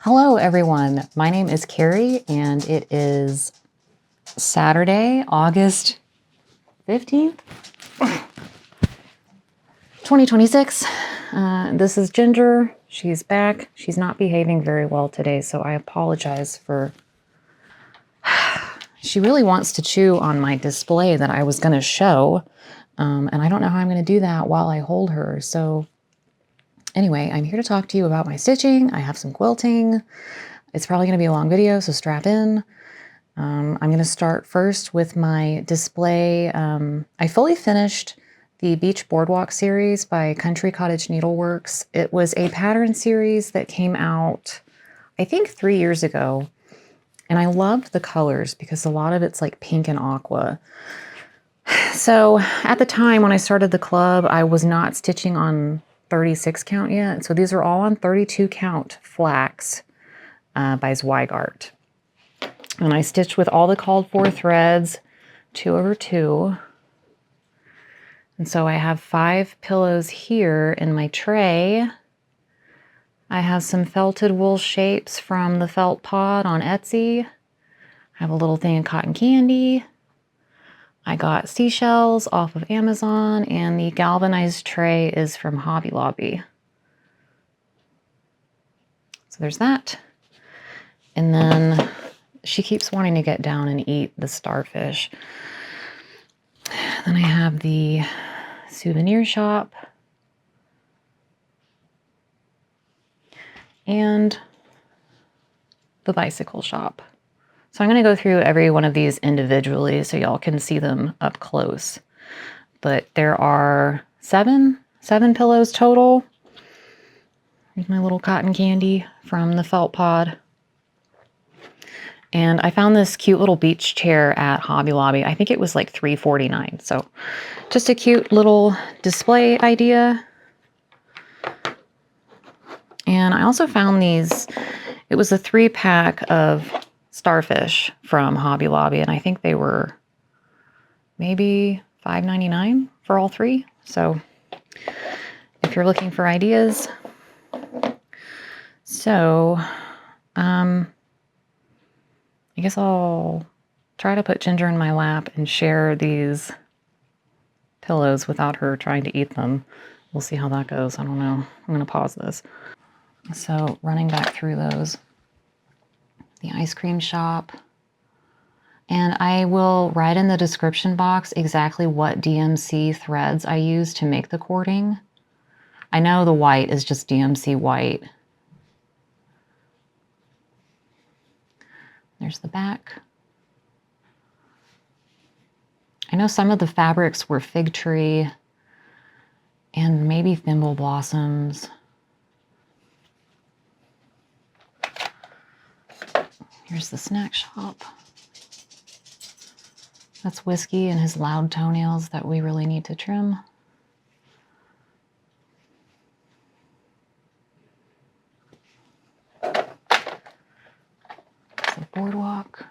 Hello everyone, my name is Carrie and it is Saturday, August 15th, 2026. This is Ginger. She's back. She's not behaving very well today, so I apologize for... She really wants to chew on my display that I was going to show, and I don't know how I'm going to do that while I hold her, so... Anyway, I'm here to talk to you about my stitching. I have some quilting. It's probably going to be a long video, so strap in. I'm going to start first with my display. I fully finished the Beach Boardwalk series by Country Cottage Needleworks. It was a pattern series that came out, I think, 3 years ago. And I loved the colors because a lot of it's like pink and aqua. So at the time when I started the club, I was not stitching on 36 count yet. So these are all on 32 count Flax by Zweigart. And I stitched with all the called for threads, 2/2. And so I have 5 pillows here in my tray. I have some felted wool shapes from the Felt Pod on Etsy. I have a little thing of cotton candy. I got seashells off of Amazon, and the galvanized tray is from Hobby Lobby. So there's that. And then she keeps wanting to get down and eat the starfish. Then I have the souvenir shop and the bicycle shop. So I'm going to go through every one of these individually so y'all can see them up close. But there are seven pillows total. Here's my little cotton candy from the Felt Pod. And I found this cute little beach chair at Hobby Lobby. I think it was like $3.49. So just a cute little display idea. And I also found these, it was a 3-pack of starfish from Hobby Lobby, and I think they were maybe $5.99 for all 3. So if you're looking for ideas. So I guess I'll try to put Ginger in my lap and share these pillows without her trying to eat them. We'll see how that goes. I don't know. I'm going to pause this. So running back through those. The ice cream shop. And I will write in the description box exactly what DMC threads I use to make the cording. I know the white is just DMC white. There's the back. I know some of the fabrics were fig tree and maybe thimble blossoms. Here's the snack shop. That's Whiskey and his loud toenails that we really need to trim. The Boardwalk.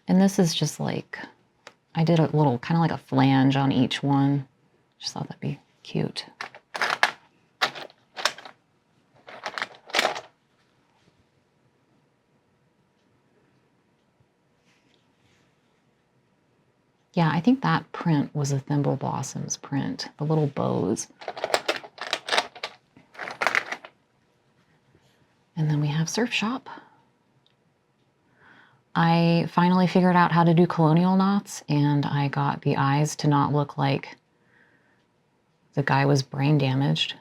And this is just like, I did a little, kind of like a flange on each one. Just thought that'd be cute. Yeah, I think that print was a Thimble Blossoms print, the little bows. And then we have Surf Shop. I finally figured out how to do colonial knots, and I got the eyes to not look like the guy was brain damaged.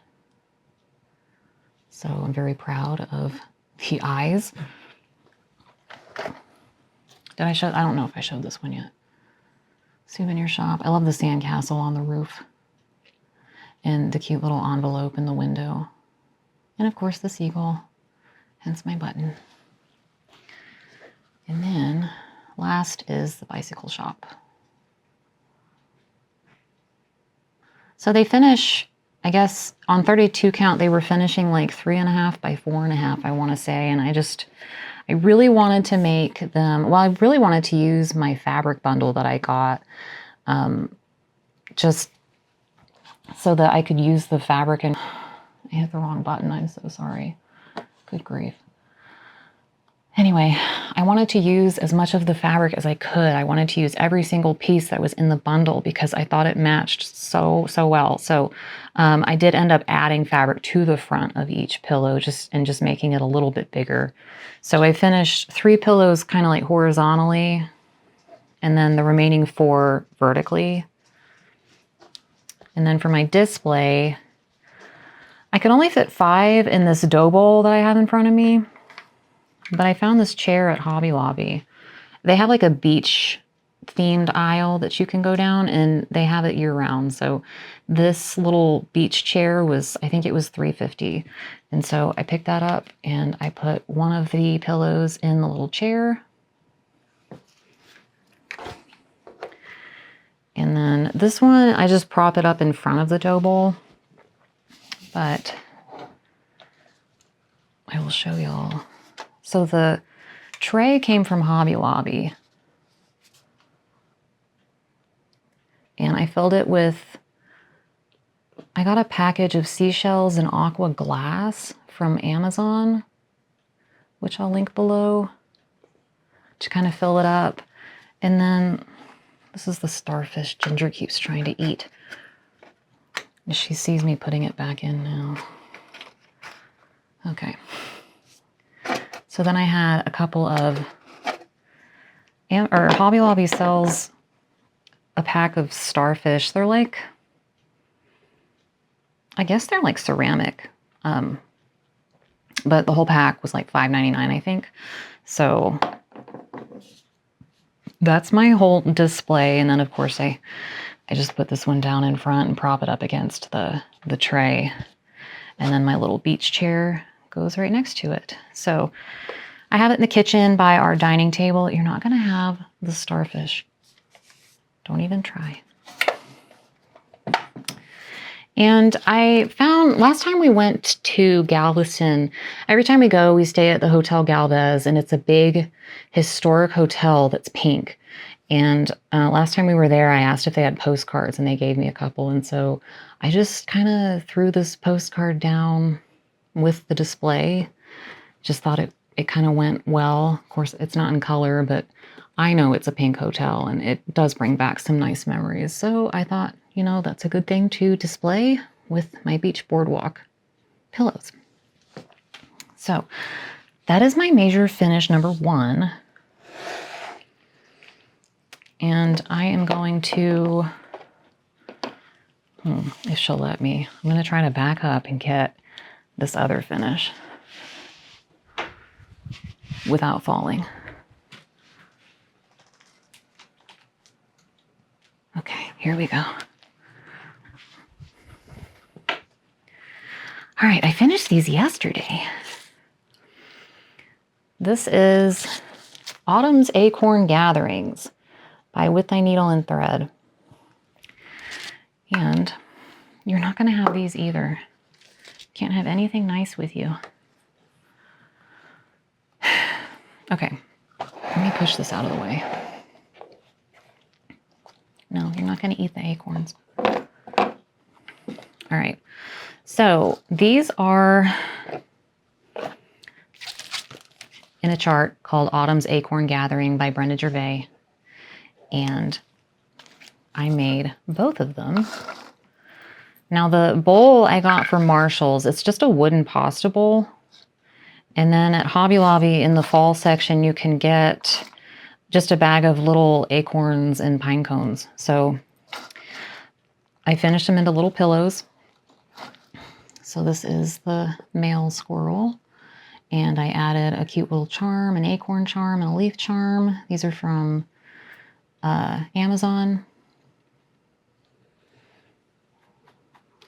So I'm very proud of the eyes. Did I show? I don't know if I showed this one yet. Souvenir shop. I love the sandcastle on the roof and the cute little envelope in the window. And of course the seagull, hence my button. And then last is the bicycle shop. So they finish, I guess on 32 count, they were finishing like 3.5 by 4.5, I want to say. And I really wanted to make them, well, I really wanted to use my fabric bundle that I got just so that I could use the fabric. And I hit the wrong button. I'm so sorry. Good grief. Anyway, I wanted to use as much of the fabric as I could. I wanted to use every single piece that was in the bundle because I thought it matched so well. So I did end up adding fabric to the front of each pillow just making it a little bit bigger. So I finished 3 pillows kind of like horizontally and then the remaining 4 vertically. And then for my display, I could only fit 5 in this dough bowl that I have in front of me. But I found this chair at Hobby Lobby. They have like a beach themed aisle that you can go down and they have it year round. So this little beach chair was, I think it was $3.50. And so I picked that up and I put one of the pillows in the little chair. And then this one, I just prop it up in front of the dough bowl. But I will show y'all. So the tray came from Hobby Lobby. And I filled it with, I got a package of seashells and aqua glass from Amazon, which I'll link below, to kind of fill it up. And then this is the starfish Ginger keeps trying to eat. And she sees me putting it back in now. Okay. So then I had a couple of, Hobby Lobby sells a pack of starfish. They're like, I guess they're like ceramic. But the whole pack was like $5.99, I think. So that's my whole display. And then of course I just put this one down in front and prop it up against the tray. And then my little beach chair goes right next to it. So I have it in the kitchen by our dining table. You're not going to have the starfish. Don't even try. And I found, last time we went to Galveston, every time we go, we stay at the Hotel Galvez, and it's a big historic hotel that's pink. And last time we were there, I asked if they had postcards, and they gave me a couple. And so I just kind of threw this postcard down with the display. Just thought it kind of went well. Of course, it's not in color, but I know it's a pink hotel and it does bring back some nice memories. So I thought, you know, that's a good thing to display with my beach boardwalk pillows. So that is my major finish number 1. And I am going to, if she'll let me, I'm going to try to back up and get this other finish without falling. Okay, here we go. All right, I finished these yesterday. This is Autumn's Acorn Gatherings by With Thy Needle and Thread. And you're not going to have these either. Can't have anything nice with you. Okay, let me push this out of the way. No, you're not going to eat the acorns. All right, so these are in a chart called Autumn's Acorn Gathering by Brenda Gervais. And I made both of them. Now the bowl I got from Marshall's, it's just a wooden pasta bowl. And then at Hobby Lobby in the fall section, you can get just a bag of little acorns and pine cones. So I finished them into little pillows. So this is the male squirrel. And I added a cute little charm, an acorn charm, and a leaf charm. These are from Amazon.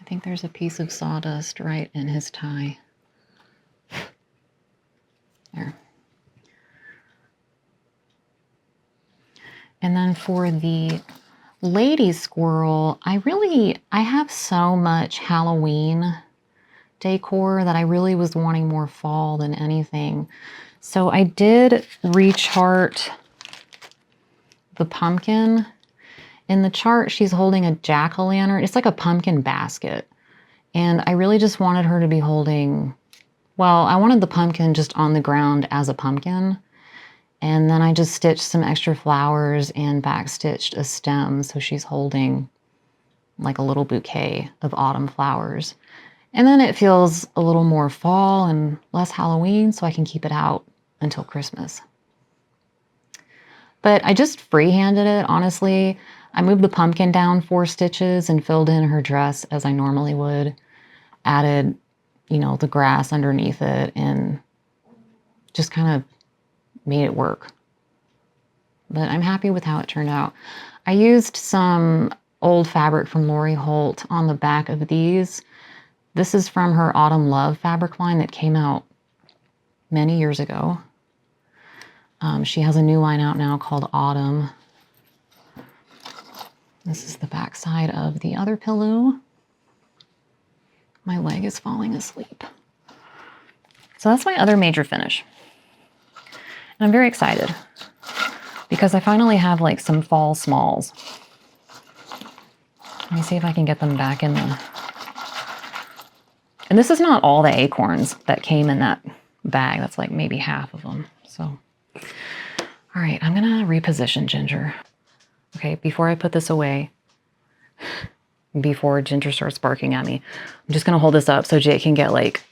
I think there's a piece of sawdust right in his tie. There. And then for the lady squirrel, I have so much Halloween decor that I really was wanting more fall than anything. So I did rechart the pumpkin. In the chart, she's holding a jack-o'-lantern. It's like a pumpkin basket. And I really just wanted her to be holding, well, I wanted the pumpkin just on the ground as a pumpkin. And then I just stitched some extra flowers and backstitched a stem so she's holding like a little bouquet of autumn flowers. And then it feels a little more fall and less Halloween, so I can keep it out until Christmas. But I just freehanded it, honestly. I moved the pumpkin down 4 stitches and filled in her dress as I normally would. Added, you know, the grass underneath it and just kind of made it work. But I'm happy with how it turned out. I used some old fabric from Lori Holt on the back of these. This is from her Autumn Love fabric line that came out many years ago. She has a new line out now called Autumn. This is the back side of the other pillow. My leg is falling asleep. So that's my other major finish. And I'm very excited because I finally have like some fall smalls. Let me see if I can get them back in the... And this is not all the acorns that came in that bag. That's like maybe half of them. So, all right, I'm gonna reposition Ginger. Okay, before I put this away, before Ginger starts barking at me, I'm just gonna hold this up so Jake can get like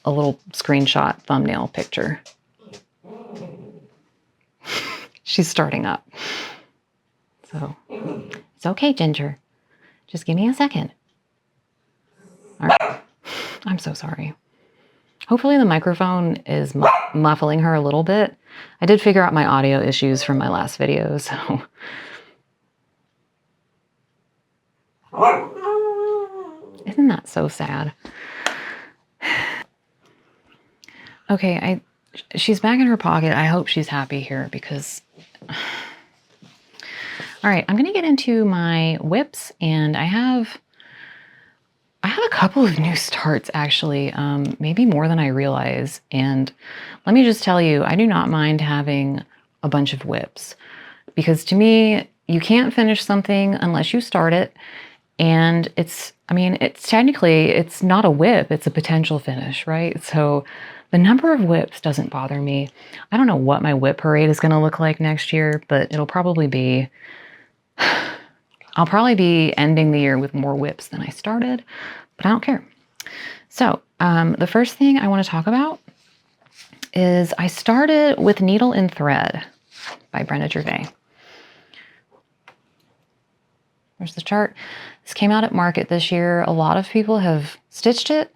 a little screenshot thumbnail picture. She's starting up. So, it's okay, Ginger. Just give me a second. All right. I'm so sorry. Hopefully the microphone is muffling her a little bit. I did figure out my audio issues from my last video, so. Isn't that so sad? Okay, she's back in her pocket. I hope she's happy here because... All right, I'm gonna get into my whips, and I have a couple of new starts actually, maybe more than I realize. And let me just tell you, I do not mind having a bunch of whips because to me, you can't finish something unless you start it. And it's technically, it's not a whip, it's a potential finish, right? So the number of whips doesn't bother me. I don't know what my whip parade is gonna look like next year, but it'll probably be, I'll probably be ending the year with more whips than I started, but I don't care. So the first thing I want to talk about is I started with Needle and Thread by Brenda Gervais. There's the chart. This came out at market this year. A lot of people have stitched it.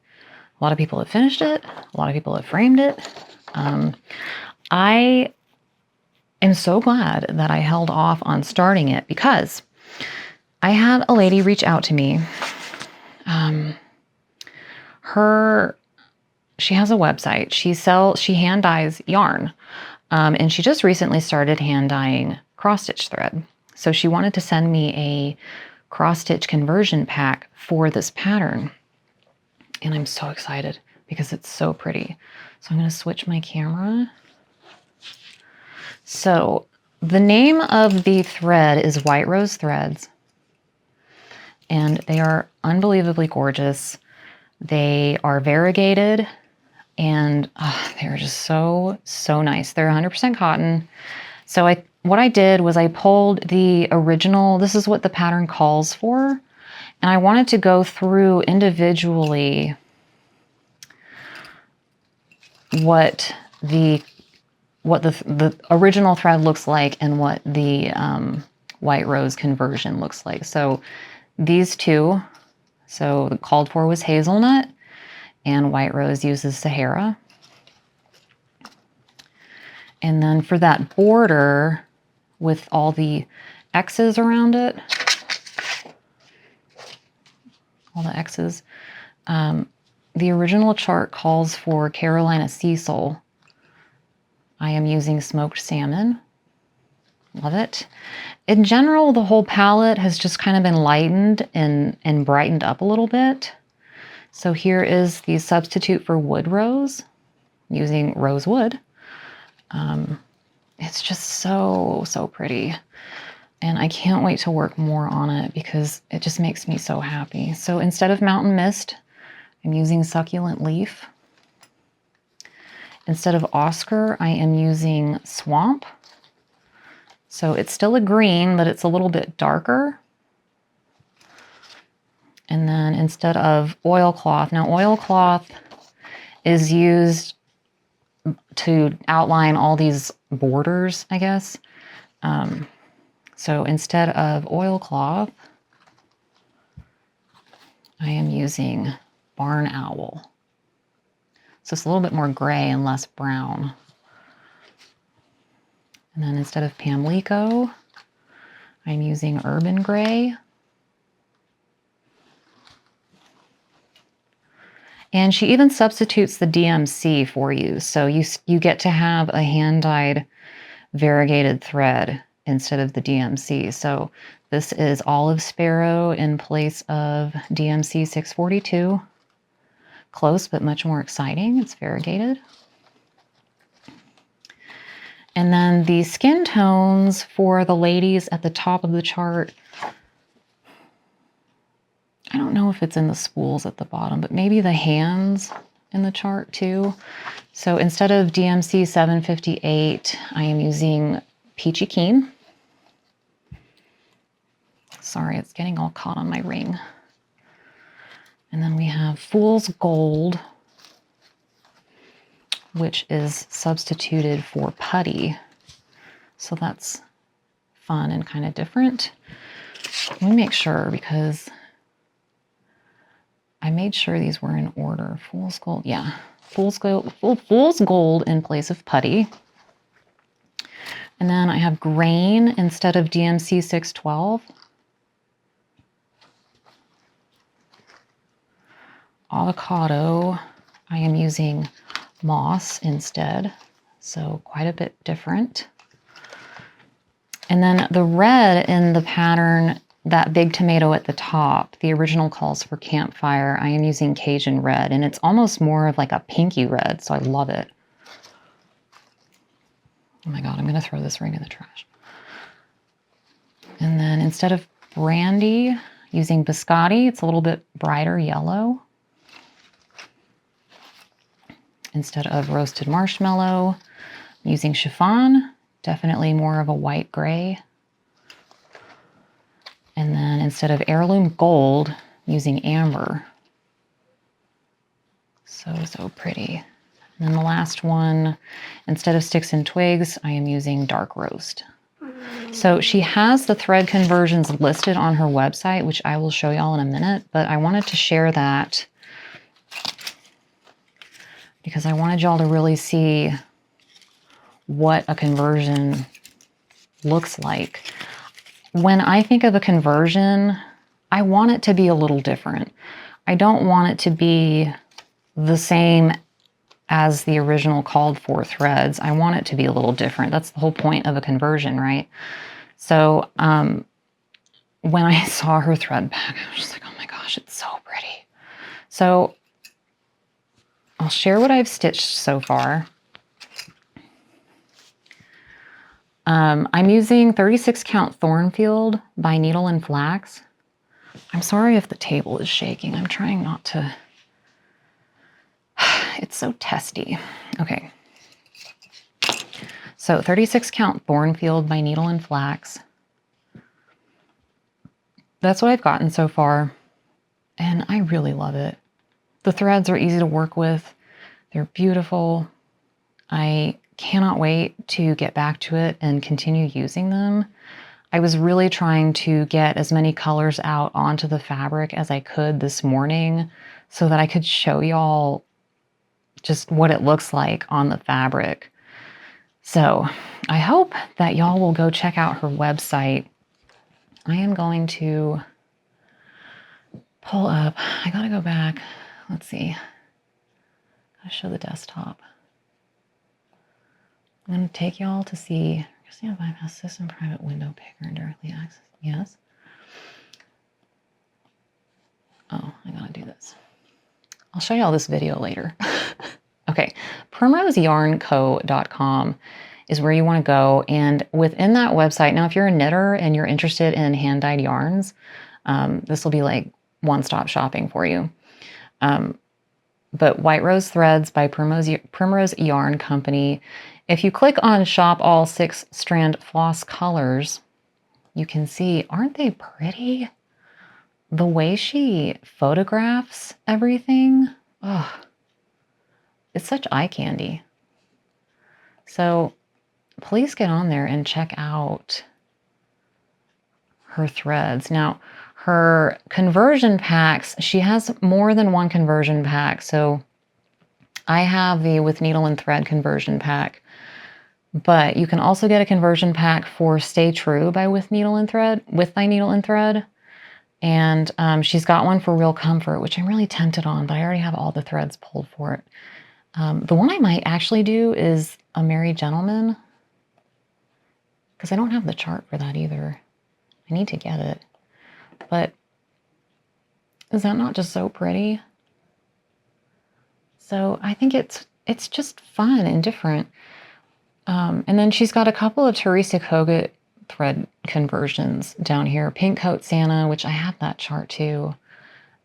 A lot of people have finished it. A lot of people have framed it. I am so glad that I held off on starting it because I had a lady reach out to me. She has a website. She hand dyes yarn. And she just recently started hand dyeing cross stitch thread. So she wanted to send me a cross stitch conversion pack for this pattern. And I'm so excited because it's so pretty. So I'm going to switch my camera. So the name of the thread is White Rose Threads. And they are unbelievably gorgeous. They are variegated and they're just so, so nice. They're 100% cotton. So what I did was I pulled the original, this is what the pattern calls for. And I wanted to go through individually what the original thread looks like and what the White Rose conversion looks like. So these two, so the called for was hazelnut and White Rose uses Sahara. And then for that border with all the X's around it, all the X's, the original chart calls for Carolina Cecil. I am using smoked salmon. Love it. In general, the whole palette has just kind of been lightened and brightened up a little bit. So here is the substitute for wood rose, using rosewood. It's just so, so pretty. And I can't wait to work more on it because it just makes me so happy. So instead of Mountain Mist, I'm using Succulent Leaf. Instead of Oscar, I am using Swamp. So it's still a green, but it's a little bit darker. And then instead of oilcloth, now oilcloth is used to outline all these borders, I guess. So instead of oilcloth, I am using Barn Owl. So it's a little bit more gray and less brown. And then instead of Pamlico, I'm using Urban Gray. And she even substitutes the DMC for you. So you get to have a hand-dyed variegated thread instead of the DMC. So this is Olive Sparrow in place of DMC 642. Close, but much more exciting. It's variegated. And then the skin tones for the ladies at the top of the chart, I don't know if it's in the spools at the bottom, but maybe the hands in the chart too. So instead of DMC 758, I am using Peachy Keen. Sorry, it's getting all caught on my ring. And then we have Fool's Gold, which is substituted for Putty. So that's fun and kind of different. Let me make sure, because I made sure these were in order. Fool's Gold, yeah. Fool's Gold in place of Putty. And then I have Grain instead of DMC 612. Avocado, I am using Moss instead, so quite a bit different. And then the red in the pattern, that big tomato at the top, the original calls for Campfire, I am using Cajun Red, and it's almost more of like a pinky red, so I love it. Oh my God, I'm gonna throw this ring in the trash. And then instead of Brandy, using Biscotti, it's a little bit brighter yellow. Instead of Roasted Marshmallow, I'm using Chiffon, definitely more of a white gray. And then instead of Heirloom Gold, I'm using Amber. So pretty. And then the last one, instead of Sticks and Twigs, I am using Dark Roast. So she has the thread conversions listed on her website, which I will show y'all in a minute, but I wanted to share that because I wanted y'all to really see what a conversion looks like. When I think of a conversion, I want it to be a little different. I don't want it to be the same as the original called for threads. I want it to be a little different. That's the whole point of a conversion, right? So when I saw her thread back, I was just like, oh my gosh, it's so pretty. So I'll share what I've stitched so far. I'm using 36 count Thornfield by Needle and Flax. I'm sorry if the table is shaking. I'm trying not to. It's so testy. Okay. So 36 count Thornfield by Needle and Flax. That's what I've gotten so far, and I really love it. The threads are easy to work with. They're beautiful. I cannot wait to get back to it and continue using them. I was really trying to get as many colors out onto the fabric as I could this morning so that I could show y'all just what it looks like on the fabric. So I hope that y'all will go check out her website. I am going to pull up. I gotta go back. Let's see. Gotta show the desktop. I'm gonna take y'all to see. Christina bypass system, private window picker, and directly access. Yes. Oh, I gotta do this. I'll show y'all this video later. Okay, primroseyarnco.com is where you want to go, and within that website, now if you're a knitter and you're interested in hand-dyed yarns, this will be like one-stop shopping for you. but White Rose Threads by Primrose Yarn Company. If you click on Shop All 6-Strand Floss Colors, you can see, aren't they pretty? The way she photographs everything, oh, it's such eye candy. So please get on there and check out her threads. Now, her conversion packs, she has more than one conversion pack. So I have the With Needle and Thread conversion pack, but you can also get a conversion pack for Stay True by With Needle and Thread, With Thy Needle and Thread. And she's got one for Real Comfort, which I'm really tempted on, but I already have all the threads pulled for it. The one I might actually do is A Merry Gentleman, because I don't have the chart for that either. I need to get it. But is that not just so pretty? So I think it's just fun and different. And then she's got a couple of Teresa Kogut thread conversions down here. Pink Coat Santa, which I have that chart too.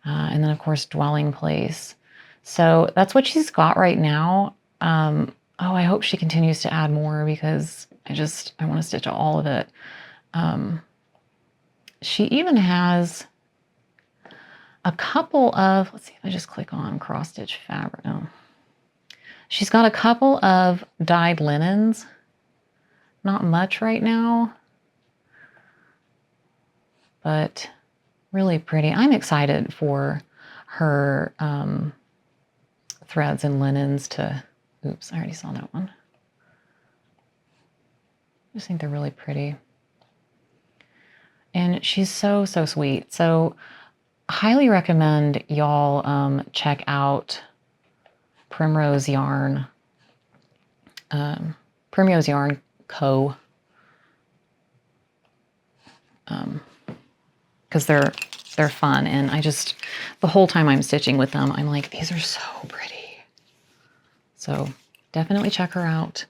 And then of course Dwelling Place. So that's what she's got right now. Oh, I hope she continues to add more because I want to stitch all of it. She even has a couple of, let's see if I just click on cross stitch fabric. No. She's got a couple of dyed linens. Not much right now, but really pretty. I'm excited for her threads and linens to, oops, I already saw that one. I just think they're really pretty. And she's so, so sweet. So highly recommend y'all check out Primrose Yarn, Primrose Yarn Co. Because they're fun, and the whole time I'm stitching with them, I'm like, these are so pretty. So definitely check her out.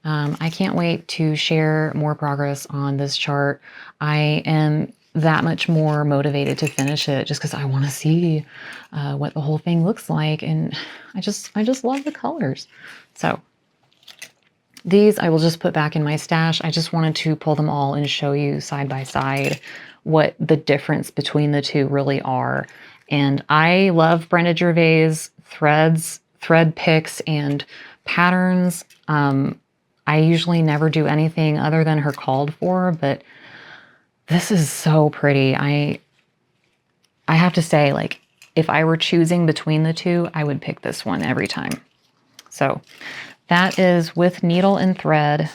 I can't wait to share more progress on this chart. I am that much more motivated to finish it just because I want to see what the whole thing looks like, and I just love the colors. So these I will just put back in my stash. I just wanted to pull them all and show you side by side what the difference between the two really are. And I love Brenda Gervais thread picks and patterns. I usually never do anything other than her called for, but this is so pretty. I have to say, like, if I were choosing between the two, I would pick this one every time. So that is With Needle and Thread.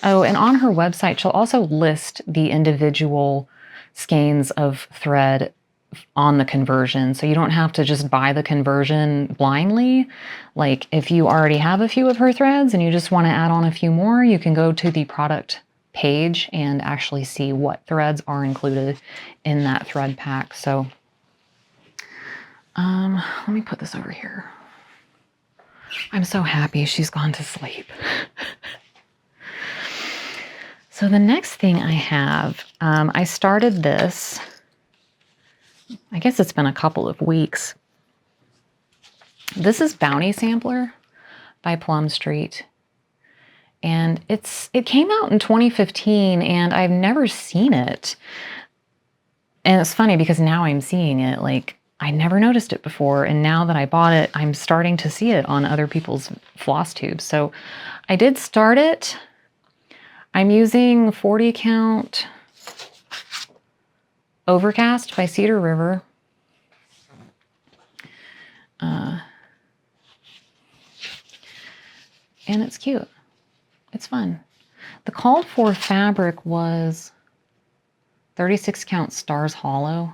Oh, and on her website, she'll also list the individual skeins of thread on the conversion. So you don't have to just buy the conversion blindly. Like if you already have a few of her threads and you just want to add on a few more, you can go to the product page and actually see what threads are included in that thread pack. So let me put this over here. I'm so happy she's gone to sleep. So the next thing I have, I started this, I guess it's been a couple of weeks. This is Bounty Sampler by Plum Street. And it came out in 2015 and I've never seen it. And it's funny because now I'm seeing it. Like, I never noticed it before, and now that I bought it, I'm starting to see it on other people's floss tubes. So I did start it. I'm using 40 count Overcast by Cedar River. And it's cute. It's fun. The called for fabric was 36 count Stars Hollow,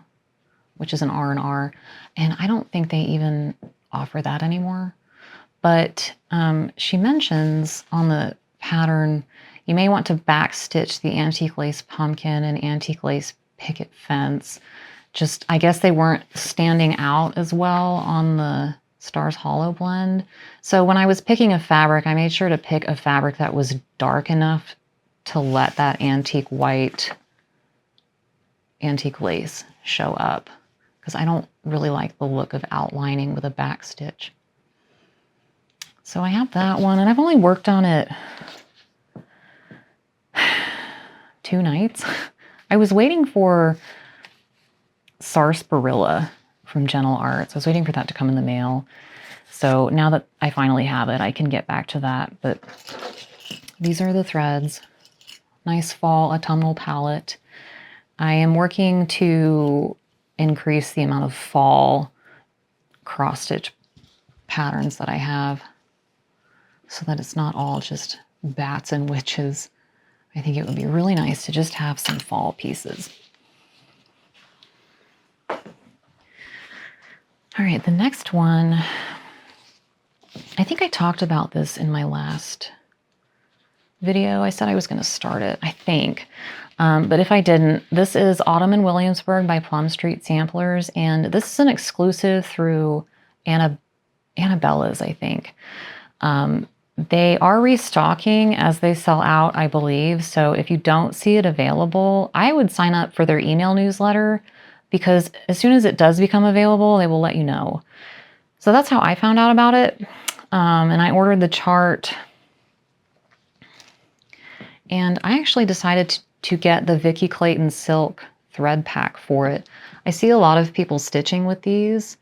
which is an R&R, and I don't think they even offer that anymore. But she mentions on the pattern, you may want to back stitch the antique lace pumpkin and antique lace picket fence. Just, I guess they weren't standing out as well on the Stars Hollow blend. So when I was picking a fabric, I made sure to pick a fabric that was dark enough to let that antique white antique lace show up. Because I don't really like the look of outlining with a back stitch. So I have that one, and I've only worked on it 2 nights. I was waiting for Sarsaparilla from Gentle Arts. I was waiting for that to come in the mail. So now that I finally have it, I can get back to that. But these are the threads. Nice fall autumnal palette. I am working to increase the amount of fall cross stitch patterns that I have so that it's not all just bats and witches. I think it would be really nice to just have some fall pieces. All right, the next one, I think I talked about this in my last video. I said I was going to start it, I think. But if I didn't, this is Autumn in Williamsburg by Plum Street Samplers, and this is an exclusive through Annabella's, I think. They are restocking as they sell out, I believe. So if you don't see it available, I would sign up for their email newsletter, because as soon as it does become available, they will let you know. So that's how I found out about it. And I ordered the chart. And I actually decided to get the Vicki Clayton Silk thread pack for it. I see a lot of people stitching with these,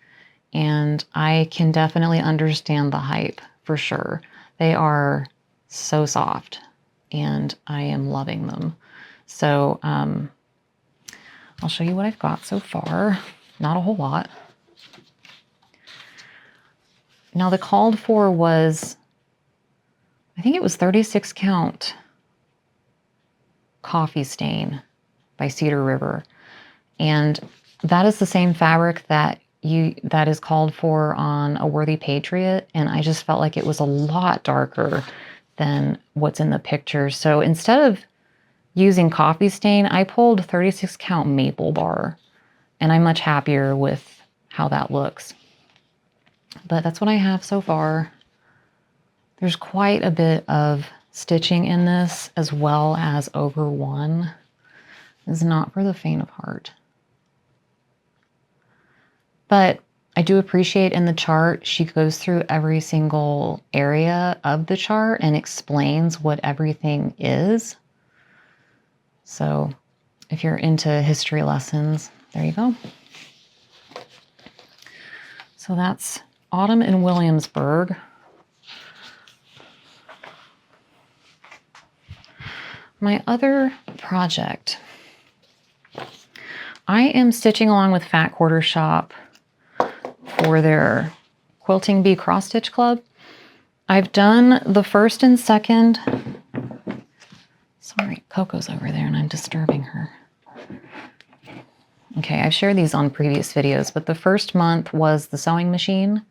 and I can definitely understand the hype for sure. They are so soft, and I am loving them. So I'll show you what I've got so far. Not a whole lot. Now the called for was, I think it was 36 count Coffee Stain by Cedar River. And that is the same fabric that is called for on A Worthy Patriot. And I just felt like it was a lot darker than what's in the picture. So instead of using Coffee Stain, I pulled 36 count Maple Bar, and I'm much happier with how that looks. But that's what I have so far. There's quite a bit of stitching in this, as well as over one. Is not for the faint of heart. But I do appreciate in the chart, she goes through every single area of the chart and explains what everything is. So if you're into history lessons, there you go. So that's Autumn in Williamsburg. My other project, I am stitching along with Fat Quarter Shop for their Quilting Bee Cross Stitch Club. I've done the first and second. Sorry, Coco's over there and I'm disturbing her. Okay, I've shared these on previous videos, but the first month was the sewing machine,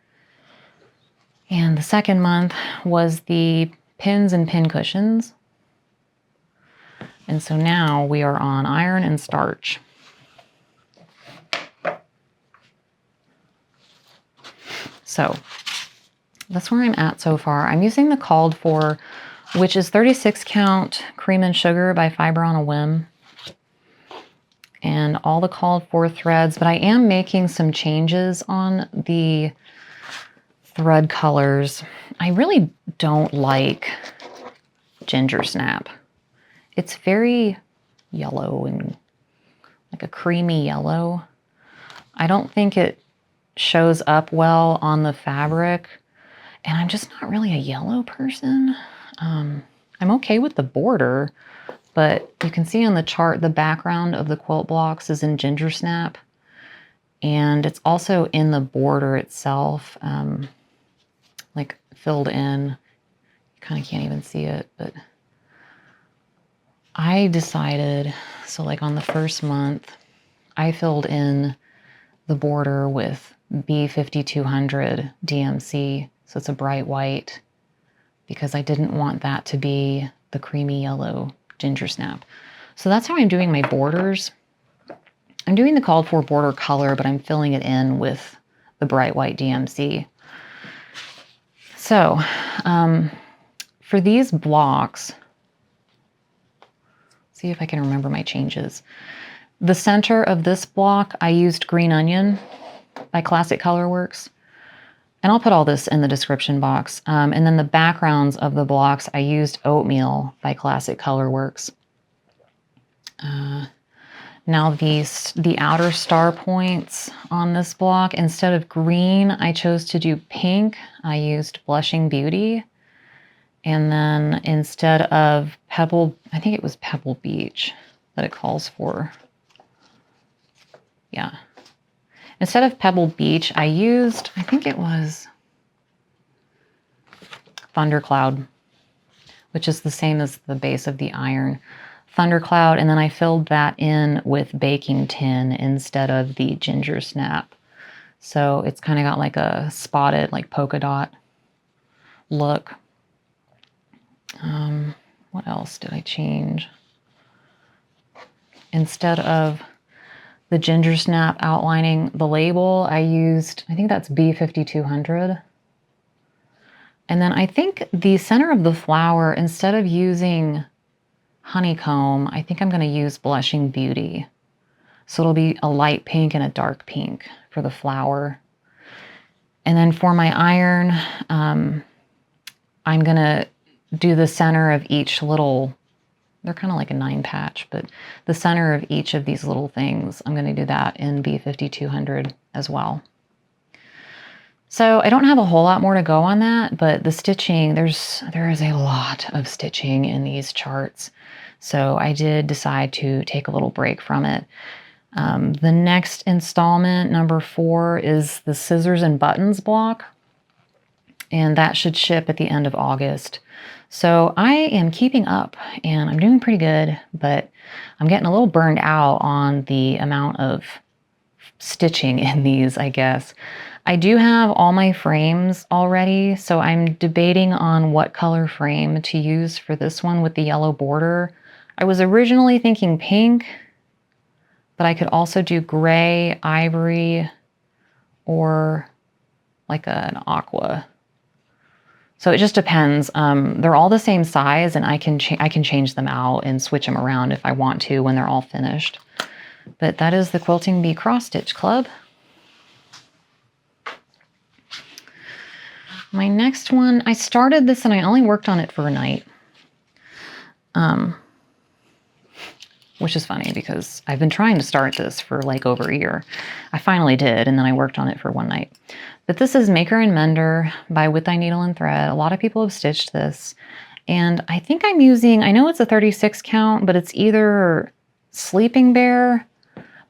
and the second month was the pins and pin cushions. And so now we are on iron and starch. So that's where I'm at so far. I'm using the called for, which is 36 count Cream and Sugar by Fiber on a Whim. And all the called for threads, but I am making some changes on the thread colors. I really don't like Ginger Snap. It's very yellow and like a creamy yellow. I don't think it shows up well on the fabric, and I'm just not really a yellow person. I'm okay with the border, but you can see on the chart the background of the quilt blocks is in Ginger Snap, and it's also in the border itself, like filled in. You kind of can't even see it, but I decided, so like on the first month, I filled in the border with B5200 DMC, so it's a bright white, because I didn't want that to be the creamy yellow Ginger Snap. So that's how I'm doing my borders. I'm doing the called for border color, but I'm filling it in with the bright white DMC. So for these blocks, see if I can remember my changes. The center of this block, I used green onion, by Classic Colorworks. And I'll put all this in the description box. And then the backgrounds of the blocks, I used Oatmeal by Classic Colorworks. Now the outer star points on this block, instead of green, I chose to do pink. I used Blushing Beauty. And then instead of Pebble, I think it was Pebble Beach that it calls for. Yeah. Instead of Pebble Beach, I used, I think it was Thundercloud, which is the same as the base of the iron. Thundercloud, and then I filled that in with baking tin instead of the ginger snap. So it's kind of got like a spotted, like polka dot look. What else did I change? Instead of the ginger snap outlining the label, I used, I think that's B5200. And then I think the center of the flower, instead of using honeycomb, I think I'm going to use Blushing Beauty. So it'll be a light pink and a dark pink for the flower. And then for my iron, I'm going to do the center of each little, they're kind of like a 9 patch, but the center of each of these little things, I'm going to do that in B5200 as well. So I don't have a whole lot more to go on that, but the stitching, there is a lot of stitching in these charts. So I did decide to take a little break from it. The next installment, number 4, is the Scissors and Buttons block. And that should ship at the end of August. So I am keeping up and I'm doing pretty good, but I'm getting a little burned out on the amount of stitching in these, I guess. I do have all my frames already, so I'm debating on what color frame to use for this one with the yellow border. I was originally thinking pink, but I could also do gray, ivory, or like an aqua. So it just depends. They're all the same size, and I can change them out and switch them around if I want to when they're all finished. But that is the Quilting Bee Cross Stitch Club. My next one, I started this and I only worked on it for a night. Which is funny because I've been trying to start this for like over a year. I finally did, and then I worked on it for one night. But this is Maker and Mender by With Thy Needle and Thread. A lot of people have stitched this. And I think I'm using, I know it's a 36 count, but it's either Sleeping Bear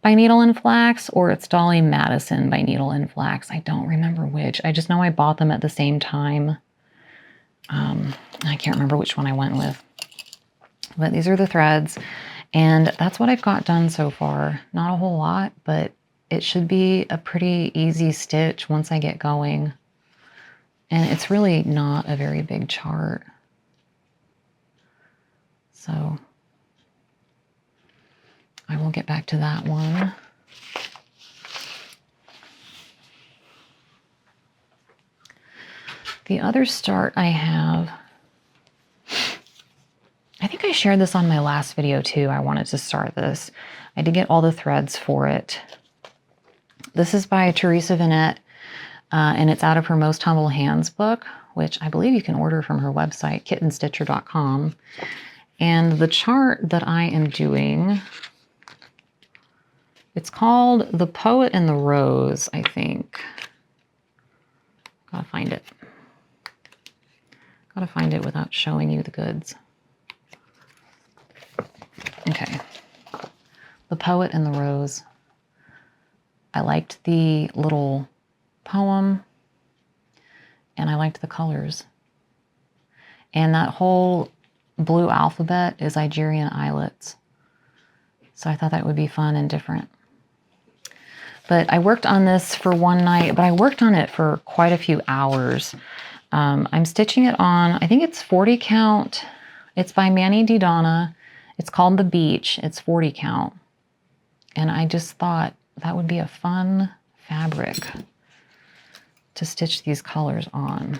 by Needle and Flax, or it's Dolly Madison by Needle and Flax. I don't remember which. I just know I bought them at the same time. I can't remember which one I went with. But these are the threads. And that's what I've got done so far. Not a whole lot, but it should be a pretty easy stitch once I get going. And it's really not a very big chart. So I will get back to that one. The other start I have, I think I shared this on my last video too. I wanted to start this. I did get all the threads for it. This is by Teresa Vinette, and it's out of her Most Humble Hands book, which I believe you can order from her website, kittenstitcher.com. And the chart that I am doing, it's called The Poet and the Rose, I think. Gotta find it. Gotta find it without showing you the goods. Okay. The Poet and the Rose. I liked the little poem, and I liked the colors. And that whole blue alphabet is Igerian islets. So I thought that would be fun and different. But I worked on this for one night, but I worked on it for quite a few hours. I'm stitching it on, I think it's 40 count. It's by Manny Di Donna. It's called The Beach. It's 40 count. And I just thought that would be a fun fabric to stitch these colors on.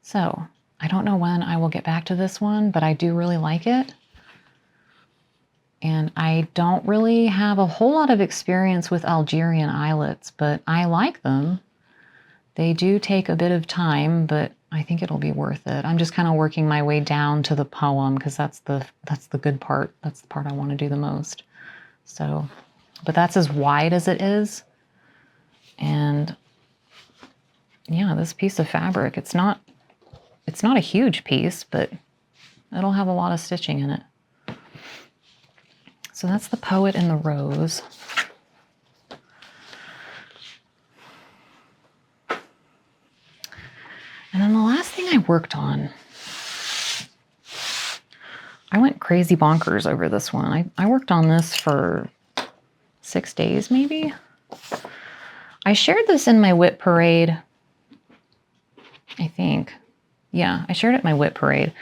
So I don't know when I will get back to this one, but I do really like it. And I don't really have a whole lot of experience with Algerian eyelets, but I like them. They do take a bit of time, but I think it'll be worth it. I'm just kind of working my way down to the poem because that's the good part. That's the part I want to do the most. So, but that's as wide as it is. And yeah, this piece of fabric, it's not a huge piece, but it'll have a lot of stitching in it. So that's the Poet and the Rose. And then the last thing I worked on, I went crazy bonkers over this one. I worked on this for 6 days, maybe. I shared this in my WIP parade, I think. Yeah, I shared it in my WIP parade.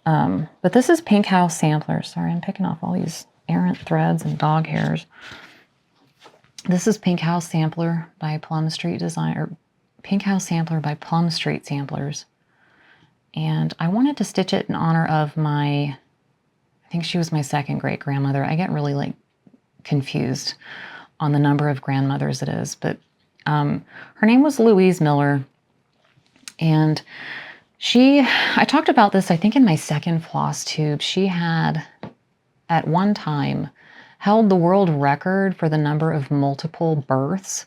But this is Pink House Sampler. Sorry, I'm picking off all these errant threads and dog hairs. This is Pink House Sampler by Plum Street Design, or Pink House Sampler by Plum Street Samplers. And I wanted to stitch it in honor of I think she was my second great grandmother. I get really like confused on the number of grandmothers it is, but her name was Louise Miller. And I talked about this, I think in my second floss tube. She had at one time held the world record for the number of multiple births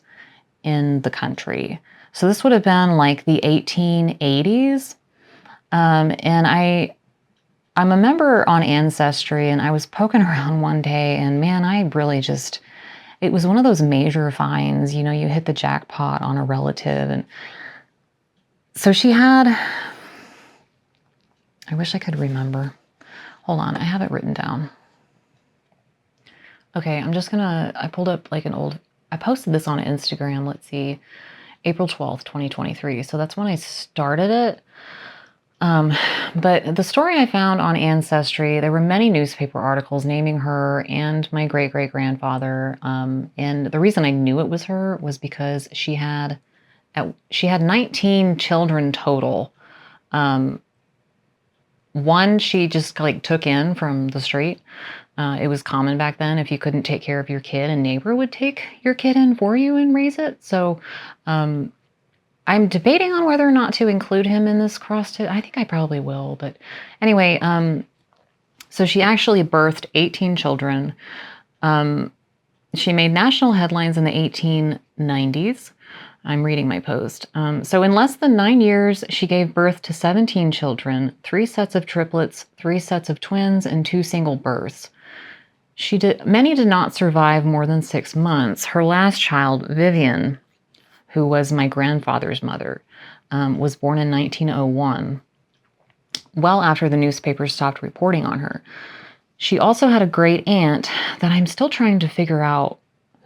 in the country. So this would have been like the 1880s. And I'm a member on Ancestry, and I was poking around one day, and man, I really just, it was one of those major finds, you know, you hit the jackpot on a relative. And so she had, I wish I could remember. Hold on, I have it written down. Okay, I pulled up like I posted this on Instagram, let's see, April 12th, 2023. So that's when I started it. But the story I found on Ancestry, there were many newspaper articles naming her and my great-great-grandfather. And the reason I knew it was her was because she had 19 children total. One she just like took in from the street. It was common back then if you couldn't take care of your kid, a neighbor would take your kid in for you and raise it. So I'm debating on whether or not to include him in this cross stitch. I think I probably will, but anyway, so she actually birthed 18 children. She made national headlines in the 1890s. I'm reading my post. So in less than 9 years, she gave birth to 17 children, 3 sets of triplets, 3 sets of twins, and 2 single births. Many did not survive more than 6 months. Her last child, Vivian, who was my grandfather's mother, was born in 1901, well after the newspapers stopped reporting on her. She also had a great aunt that I'm still trying to figure out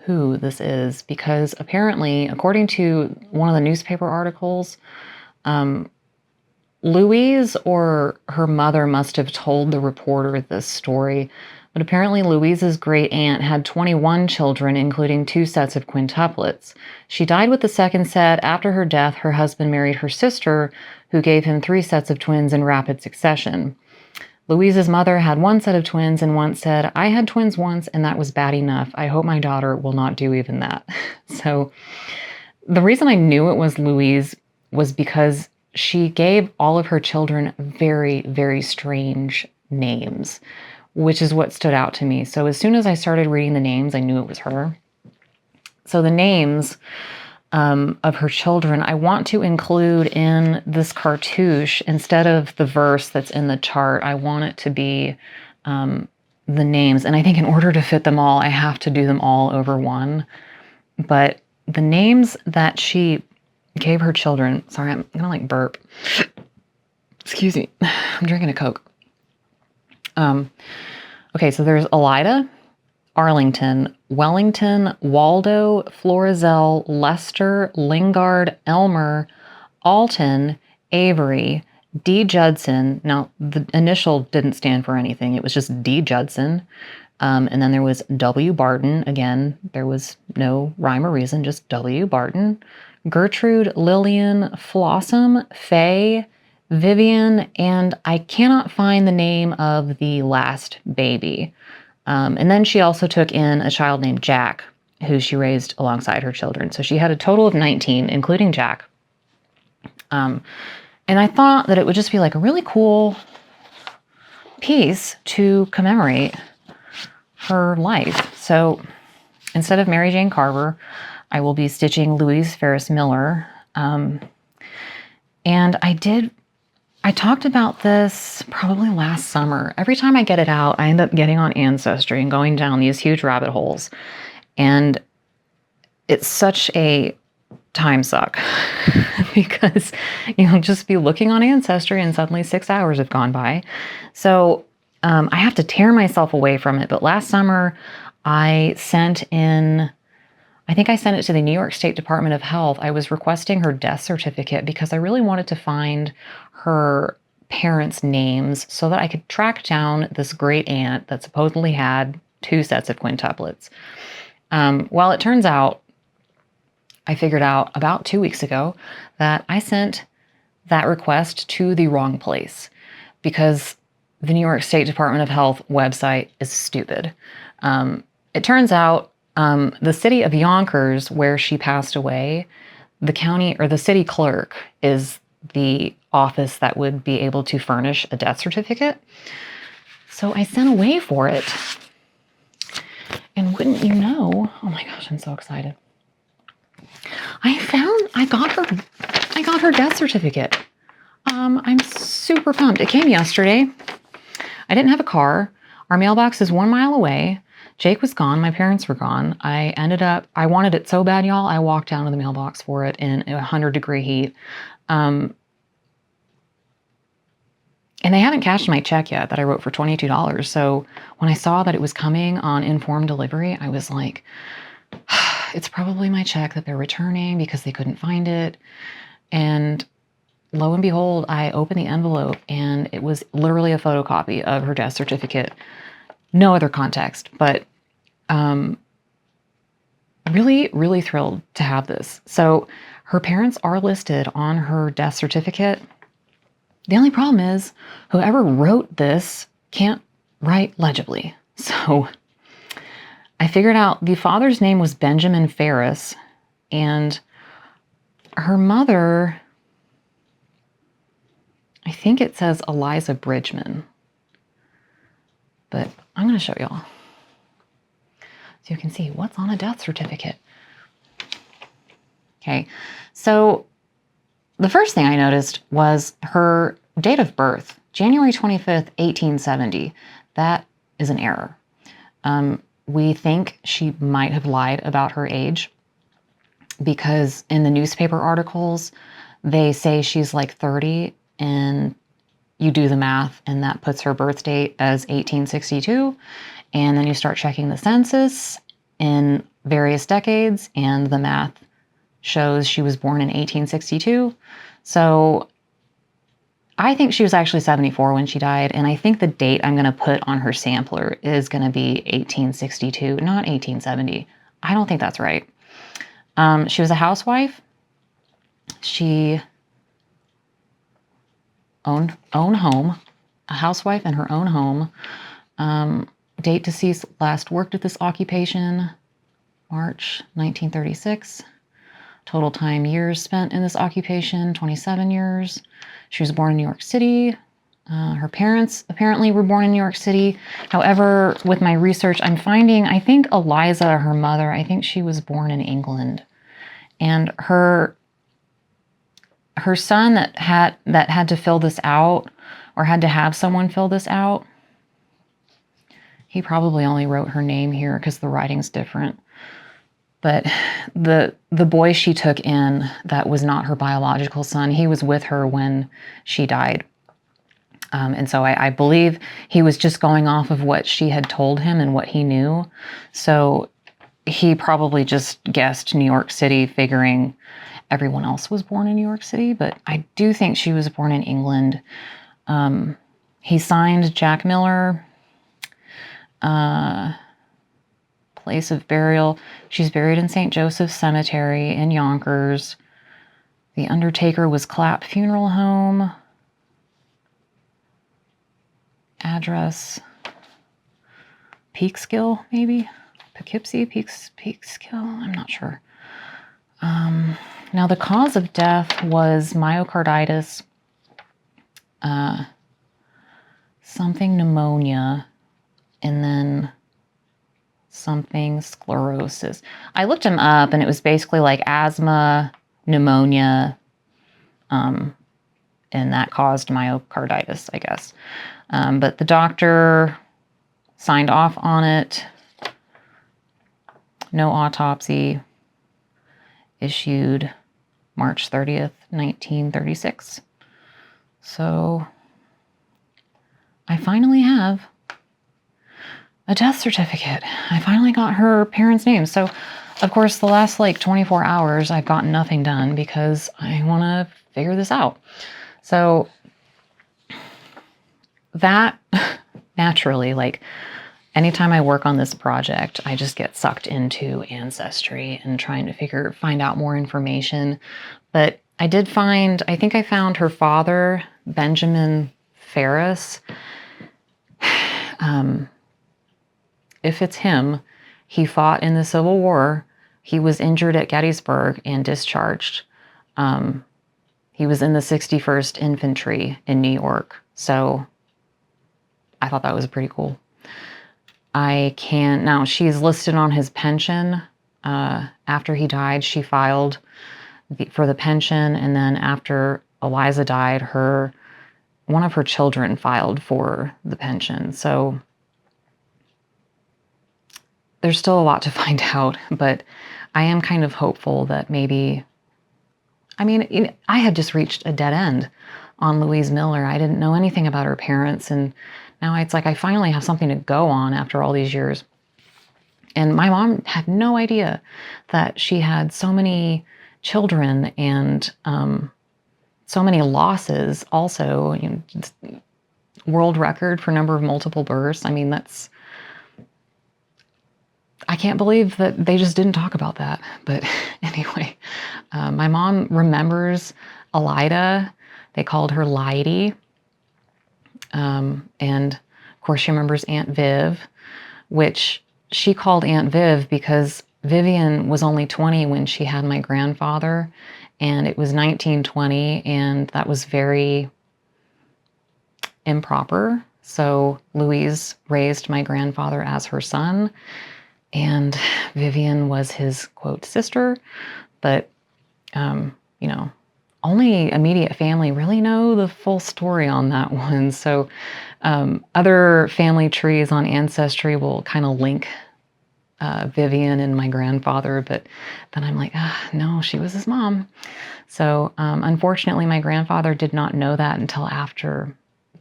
who this is, because apparently, according to one of the newspaper articles, Louise or her mother must have told the reporter this story, but apparently Louise's great aunt had 21 children, including 2 sets of quintuplets. She died with the second set. After her death, her husband married her sister, who gave him 3 sets of twins in rapid succession. Louise's mother had 1 set of twins and once said, "I had twins once and that was bad enough. I hope my daughter will not do even that." So the reason I knew it was Louise was because she gave all of her children very, very strange names, which is what stood out to me. So as soon as I started reading the names, I knew it was her. So the names of her children, I want to include in this cartouche, instead of the verse that's in the chart, I want it to be the names. And I think in order to fit them all, I have to do them all over one. But the names that she gave her children, sorry, I'm gonna like burp. Excuse me, I'm drinking a Coke. Okay, so there's Elida, Arlington, Wellington, Waldo, Florizel, Lester, Lingard, Elmer, Alton, Avery, D. Judson. Now, the initial didn't stand for anything. It was just D. Judson. And then there was W. Barton. Again, there was no rhyme or reason, just W. Barton. Gertrude, Lillian, Flossom, Faye, Vivian, and I cannot find the name of the last baby. And then she also took in a child named Jack, who she raised alongside her children. So she had a total of 19, including Jack. And I thought that it would just be like a really cool piece to commemorate her life. So instead of Mary Jane Carver, I will be stitching Louise Ferris Miller. And I talked about this probably last summer. Every time I get it out, I end up getting on Ancestry and going down these huge rabbit holes. And it's such a time suck because you'll just be looking on Ancestry and suddenly 6 hours have gone by. So I have to tear myself away from it. But last summer, I sent in, I think I sent it to the New York State Department of Health. I was requesting her death certificate because I really wanted to find her parents' names so that I could track down this great aunt that supposedly had 2 sets of quintuplets. Well, it turns out, I figured out about 2 weeks ago that I sent that request to the wrong place because the New York State Department of Health website is stupid. It turns out the city of Yonkers, where she passed away, the county or the city clerk is the office that would be able to furnish a death certificate. So I sent away for it. And wouldn't you know, oh my gosh, I'm so excited. I got her death certificate. I'm super pumped. It came yesterday. I didn't have a car. Our mailbox is 1 mile away. Jake was gone. My parents were gone. I wanted it so bad, y'all. I walked down to the mailbox for it in 100-degree heat. And they haven't cashed my check yet that I wrote for $22. So when I saw that it was coming on informed delivery, I was like, it's probably my check that they're returning because they couldn't find it. And lo and behold, I opened the envelope and it was literally a photocopy of her death certificate. No other context, but really, really thrilled to have this. So her parents are listed on her death certificate. The only problem is whoever wrote this can't write legibly. So I figured out the father's name was Benjamin Ferris, and her mother, I think it says Eliza Bridgman, but I'm going to show y'all so you can see what's on a death certificate. Okay, so the first thing I noticed was her date of birth, January 25th, 1870. That is an error. We think she might have lied about her age because in the newspaper articles, they say she's like 30 and you do the math and that puts her birth date as 1862. And then you start checking the census in various decades and the math shows she was born in 1862. So I think she was actually 74 when she died, and I think the date I'm going to put on her sampler is going to be 1862, not 1870. I don't think that's right. She was a housewife. She owned home, a housewife in her own home. Date deceased, last worked at this occupation, March 1936. Total time years spent in this occupation, 27 years. She was born in New York City. Her parents apparently were born in New York City. However, with my research, I'm finding, I think Eliza, her mother, I think she was born in England. And her son that had to fill this out or had to have someone fill this out, he probably only wrote her name here because the writing's different. But the boy she took in that was not her biological son, he was with her when she died. And so I believe he was just going off of what she had told him and what he knew. So he probably just guessed New York City, figuring everyone else was born in New York City. But I do think she was born in England. He signed Jack Miller. Place of burial. She's buried in St. Joseph's Cemetery in Yonkers. The undertaker was Clapp Funeral Home. address, Peekskill, maybe? Poughkeepsie, Peekskill, I'm not sure. Now the cause of death was myocarditis, something pneumonia, and then something sclerosis. I looked him up and it was basically like asthma, pneumonia, and that caused myocarditis, I guess. But the doctor signed off on it. No autopsy. Issued March 30th, 1936. So I finally have a death certificate. I finally got her parents' names. So, of course, the last like 24 hours, I've gotten nothing done because I want to figure this out. So that naturally, like anytime I work on this project, I just get sucked into Ancestry and trying to find out more information. But I did find, I think I found her father, Benjamin Ferris. If it's him, he fought in the Civil War. He was injured at Gettysburg and discharged. He was in the 61st Infantry in New York. So I thought that was pretty cool. Now she's listed on his pension. After he died, she filed for the pension. And then after Eliza died, one of her children filed for the pension. So there's still a lot to find out, but I am kind of hopeful that maybe, I mean, I had just reached a dead end on Louise Miller. I didn't know anything about her parents, and now it's like I finally have something to go on after all these years. And my mom had no idea that she had so many children and so many losses also. World record for number of multiple births. I mean, I can't believe that they just didn't talk about that. But anyway, my mom remembers Elida. They called her Lydie. And of course she remembers Aunt Viv, which she called Aunt Viv because Vivian was only 20 when she had my grandfather, and it was 1920, and that was very improper. So Louise raised my grandfather as her son, and Vivian was his, quote, sister. But, only immediate family really know the full story on that one. So other family trees on Ancestry will kind of link Vivian and my grandfather, but then I'm like, no, she was his mom. So unfortunately, my grandfather did not know that until after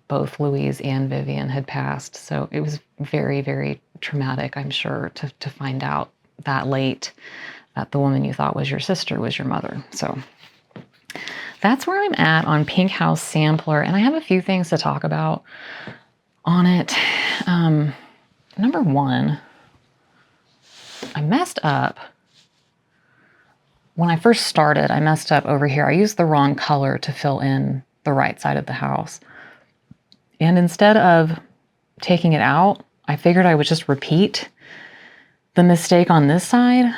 both Louise and Vivian had passed. So it was very, very traumatic, I'm sure, to find out that late that the woman you thought was your sister was your mother. So that's where I'm at on Pink House Sampler. And I have a few things to talk about on it. Number one, I messed up. When I first started, I messed up over here. I used the wrong color to fill in the right side of the house. And instead of taking it out, I figured I would just repeat the mistake on this side.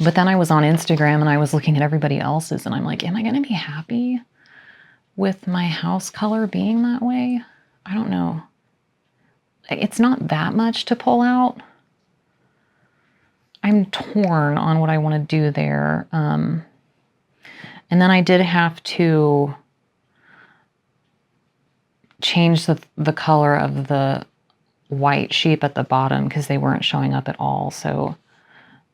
But then I was on Instagram and I was looking at everybody else's and I'm like, am I going to be happy with my house color being that way? I don't know. It's not that much to pull out. I'm torn on what I want to do there. And then I did have to change the color of the white sheep at the bottom because they weren't showing up at all. So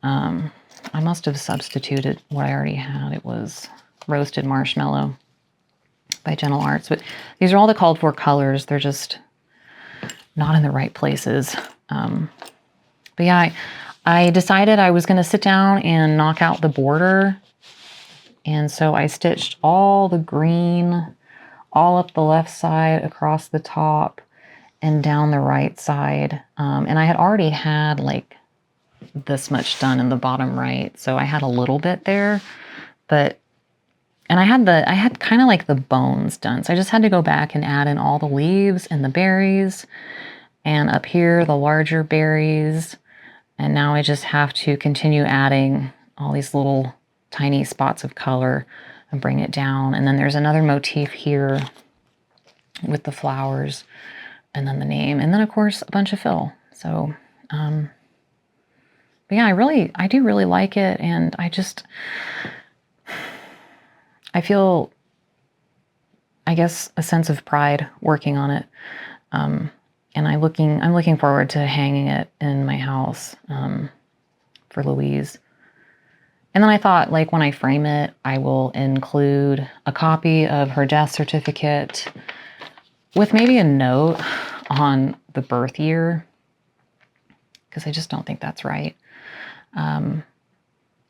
I must have substituted what I already had. It was Roasted Marshmallow by Gentle Arts. But these are all the called for colors. They're just not in the right places. But yeah, I decided I was going to sit down and knock out the border. And so I stitched all the green all up the left side, across the top, and down the right side. And I had already had like this much done in the bottom right. So I had a little bit there, but And I had kind of like the bones done. So I just had to go back and add in all the leaves and the berries. And up here, the larger berries. And now I just have to continue adding all these little tiny spots of color and bring it down. And then there's another motif here with the flowers and then the name. And then of course, a bunch of fill. So, but yeah, I do really like it. And I feel, I guess, a sense of pride working on it. And I'm looking forward to hanging it in my house for Louise. And then I thought, like, when I frame it, I will include a copy of her death certificate with maybe a note on the birth year, because I just don't think that's right. And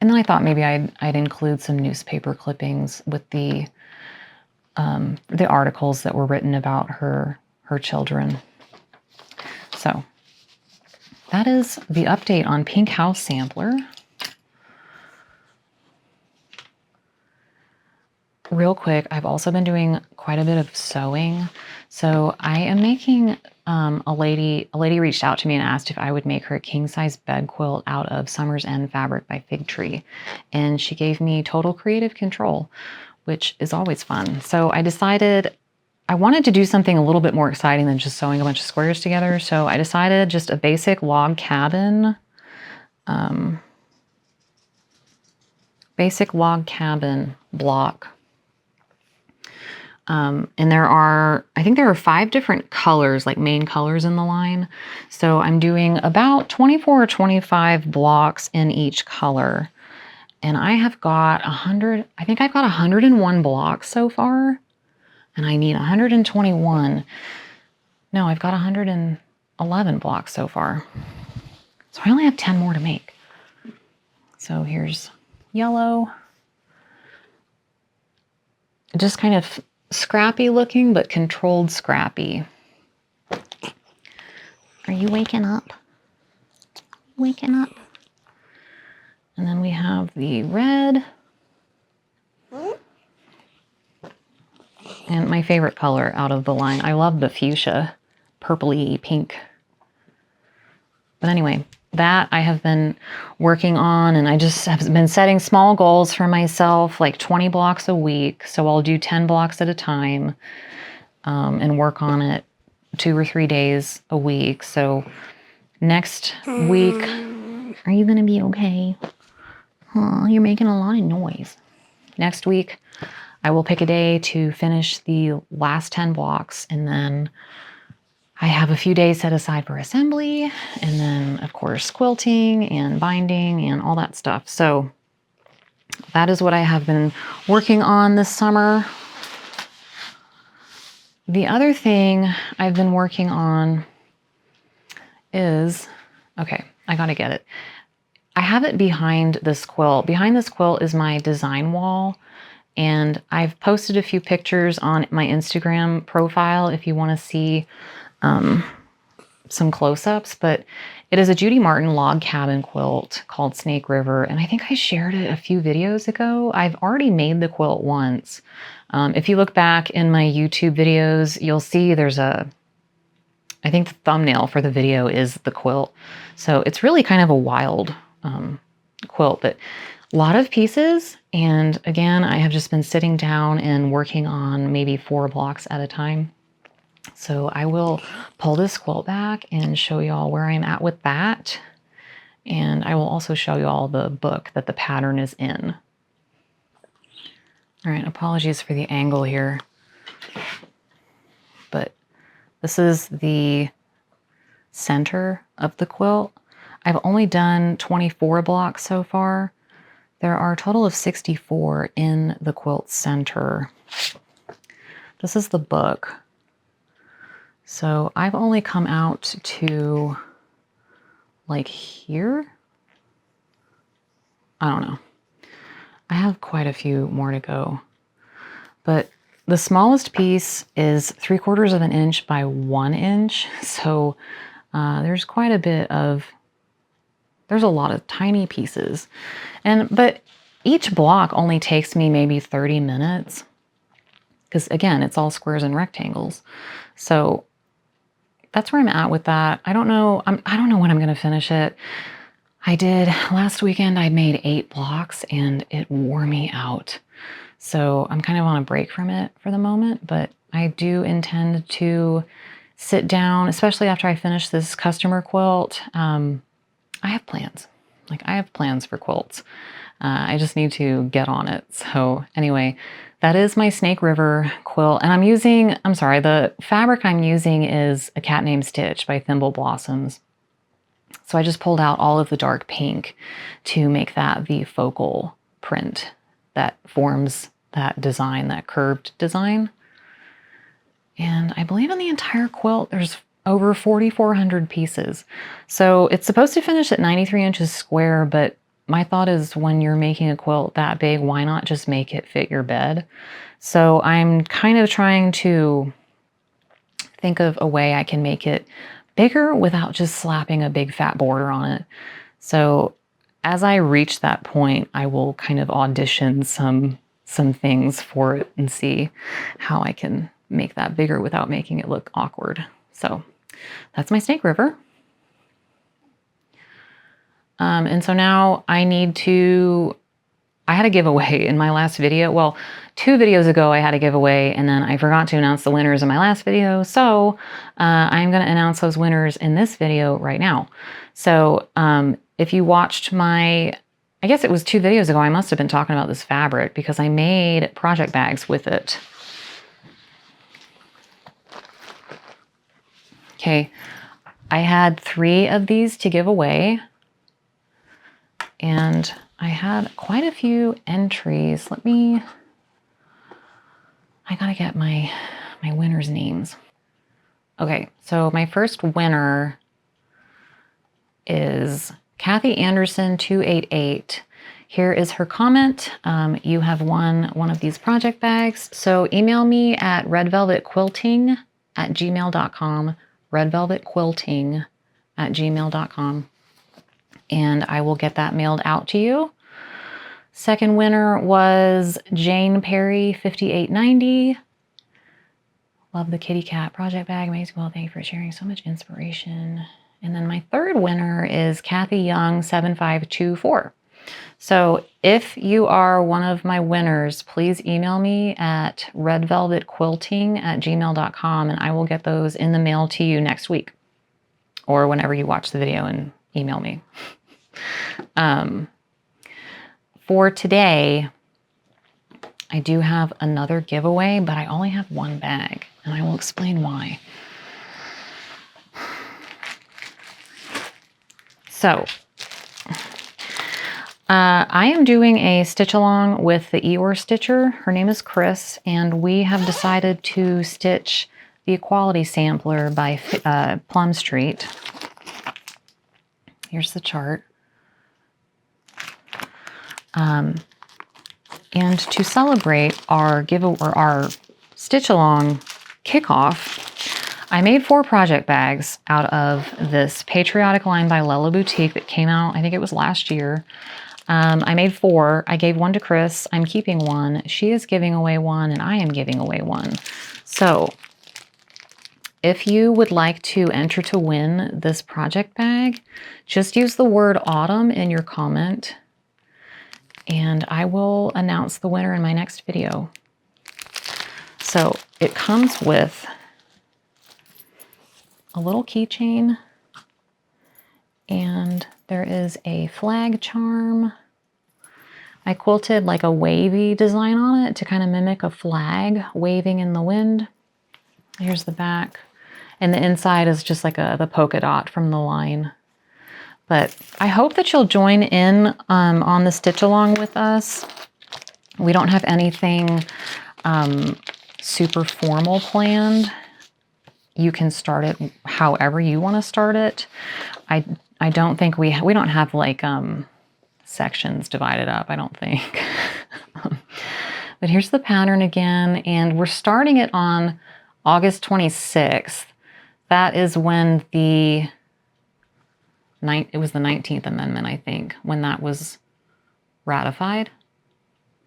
then I thought maybe I'd include some newspaper clippings with the articles that were written about her children. So that is the update on Pink House Sampler. Real quick, I've also been doing quite a bit of sewing. So I am making, a lady reached out to me and asked if I would make her a king size bed quilt out of Summer's End fabric by Fig Tree. And she gave me total creative control, which is always fun. So I decided I wanted to do something a little bit more exciting than just sewing a bunch of squares together. So I decided just a basic log cabin, block. And I think there are 5 different colors, like main colors in the line. So I'm doing about 24 or 25 blocks in each color. And I have got 100, I think I've got 101 blocks so far. And I need 121. No, I've got 111 blocks so far. So I only have 10 more to make. So here's yellow. Just kind of scrappy looking, but controlled scrappy. Are you waking up? Waking up? And then we have the red. And my favorite color out of the line. I love the fuchsia, purpley pink. But anyway, that I have been working on, and I just have been setting small goals for myself, like 20 blocks a week. So I'll do 10 blocks at a time and work on it 2 or 3 days a week. So next week, are you gonna be okay? Oh, you're making a lot of noise. Next week, I will pick a day to finish the last 10 blocks, and then I have a few days set aside for assembly, and then of course quilting and binding and all that stuff. So that is what I have been working on this summer. The other thing I've been working on is, okay, I gotta get it. I have it behind this quilt. Behind this quilt is my design wall. And I've posted a few pictures on my Instagram profile if you want to see some close-ups, but it is a Judy Martin log cabin quilt called Snake River, and I think I shared it a few videos ago. I've already made the quilt once. If you look back in my YouTube videos, you'll see there's I think the thumbnail for the video is the quilt. So it's really kind of a wild quilt, but a lot of pieces. And again, I have just been sitting down and working on maybe 4 blocks at a time. So I will pull this quilt back and show y'all where I'm at with that. And I will also show you all the book that the pattern is in. All right, apologies for the angle here. But this is the center of the quilt. I've only done 24 blocks so far. There are a total of 64 in the quilt center. This is the book. So I've only come out to like here. I don't know. I have quite a few more to go. But the smallest piece is 3/4 of an inch by 1 inch. So there's quite a bit of, there's a lot of tiny pieces. But each block only takes me maybe 30 minutes because again, it's all squares and rectangles. So that's where I'm at with that. I don't know. I don't know when I'm going to finish it. I did last weekend, I made 8 blocks and it wore me out. So I'm kind of on a break from it for the moment, but I do intend to sit down, especially after I finish this customer quilt. I have plans. Like I have plans for quilts. I just need to get on it. So anyway, that is my Snake River quilt. And the fabric I'm using is A Cat Named Stitch by Thimble Blossoms. So I just pulled out all of the dark pink to make that the focal print that forms that design, that curved design. And I believe in the entire quilt, there's over 4,400 pieces. So it's supposed to finish at 93 inches square, but my thought is when you're making a quilt that big, why not just make it fit your bed? So I'm kind of trying to think of a way I can make it bigger without just slapping a big fat border on it. So as I reach that point, I will kind of audition some things for it and see how I can make that bigger without making it look awkward. So that's my Snake River. And so now I had a giveaway in my last video. Well, 2 videos ago I had a giveaway and then I forgot to announce the winners in my last video. So I'm going to announce those winners in this video right now. So if you watched I guess it was 2 videos ago, I must have been talking about this fabric because I made project bags with it. Okay, I had 3 of these to give away. And I had quite a few entries. I gotta get my winners' names. Okay, so my first winner is Kathy Anderson 288. Here is her comment. You have won one of these project bags. So email me at redvelvetquilting@gmail.com, redvelvetquilting@gmail.com. And I will get that mailed out to you. Second winner was Jane Perry 5890. Love the kitty cat project bag. Amazing. Well, thank you for sharing so much inspiration. And then my third winner is Kathy Young 7524. So if you are one of my winners, please email me at redvelvetquilting@gmail.com and I will get those in the mail to you next week or whenever you watch the video and email me. For today, I do have another giveaway, but I only have 1 bag, and I will explain why. So, I am doing a stitch along with the Eeyore stitcher. Her name is Chrys, and we have decided to stitch the Equality Sampler by Plum Street. Here's the chart. And to celebrate our stitch along kickoff, I made 4 project bags out of this patriotic line by Lella Boutique that came out, I think it was last year. I made 4. I gave 1 to Chrys. I'm keeping 1. She is giving away 1, and I am giving away 1. So if you would like to enter to win this project bag, just use the word autumn in your comment, and I will announce the winner in my next video. So it comes with a little keychain, and there is a flag charm. I quilted like a wavy design on it to kind of mimic a flag waving in the wind. Here's the back. And the inside is just like the polka dot from the line. But I hope that you'll join in on the stitch along with us. We don't have anything super formal planned. You can start it however you want to start it. I don't think we don't have like sections divided up, I don't think. But here's the pattern again, and we're starting it on August 26th. That is when it was the 19th Amendment, I think, when that was ratified.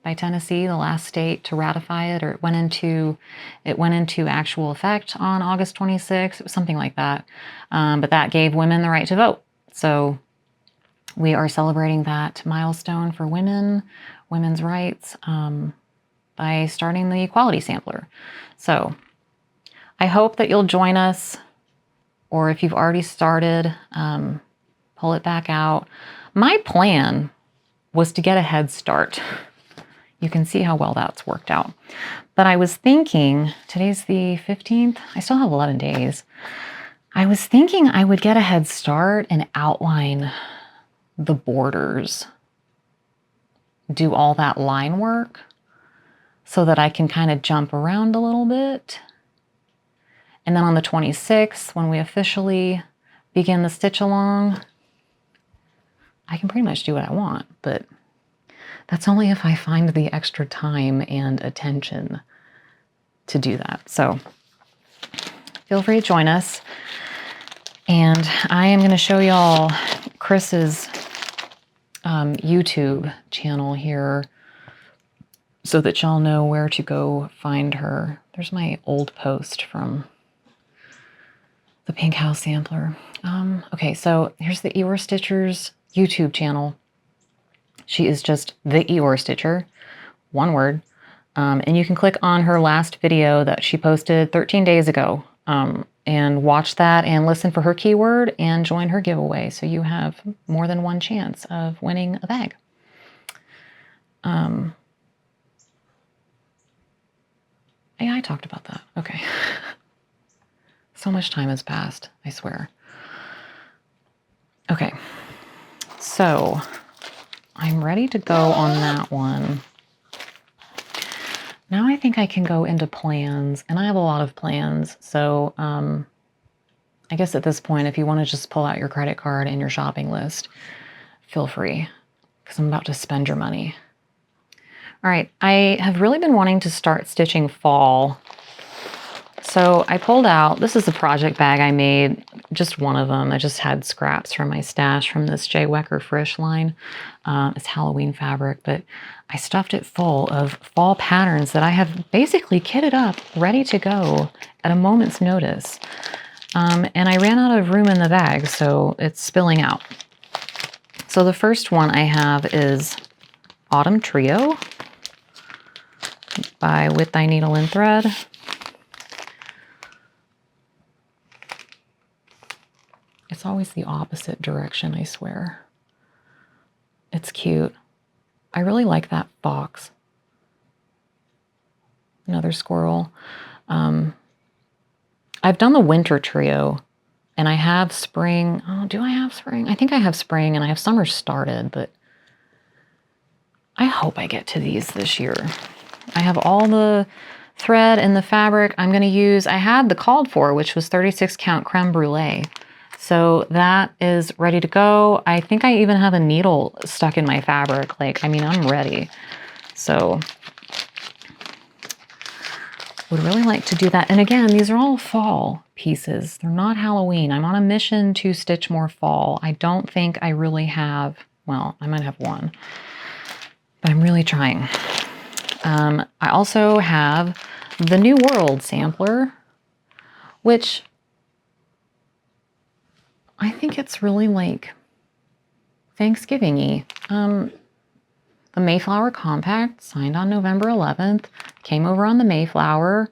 by Tennessee, the last state to ratify it, or it went into actual effect on August 26th. It was something like that. But that gave women the right to vote. So we are celebrating that milestone for women's rights, by starting the Equality Sampler. So I hope that you'll join us, or if you've already started, pull it back out. My plan was to get a head start. You can see how well that's worked out. But I was thinking, today's the 15th, I still have 11 days. I was thinking I would get a head start and outline the borders, do all that line work so that I can kind of jump around a little bit. And then on the 26th, when we officially begin the stitch along, I can pretty much do what I want, but that's only if I find the extra time and attention to do that. So feel free to join us. And I am going to show y'all Chrys's YouTube channel here so that y'all know where to go find her. There's my old post from the Pink House Sampler. Okay, so here's the Eeyore Stitcher's YouTube channel. She is just the Eeyore Stitcher, one word. And you can click on her last video that she posted 13 days ago, and watch that and listen for her keyword and join her giveaway. So you have more than one chance of winning a bag. Yeah, I talked about that. Okay. So much time has passed, I swear. Okay. So I'm ready to go on that one. Now I think I can go into plans, and I have a lot of plans. So I guess at this point, if you want to just pull out your credit card and your shopping list, feel free, because I'm about to spend your money. All right, I have really been wanting to start stitching fall. So I pulled out, this is a project bag I made, just one of them. I just had scraps from my stash from this J. Wecker Frisch line. It's Halloween fabric, but I stuffed it full of fall patterns that I have basically kitted up, ready to go at a moment's notice. And I ran out of room in the bag, so it's spilling out. So the first one I have is Autumn Trio by With Thy Needle and Thread. It's always the opposite direction, I swear. It's cute. I really like that fox. Another squirrel. I've done the winter trio, and I have spring. Oh, do I have spring? I think I have spring, and I have summer started, but I hope I get to these this year. I have all the thread and the fabric I'm going to use. I had the called for, which was 36 count creme brulee. So that is ready to go. I think I even have a needle stuck in my fabric. Like, I mean, I'm ready. So would really like to do that. And again, these are all fall pieces. They're not Halloween. I'm on a mission to stitch more fall. I don't think I really have, well, I might have one, but I'm really trying. I also have the New World sampler, which I think it's really like Thanksgiving-y. The Mayflower Compact, signed on November 11th, came over on the Mayflower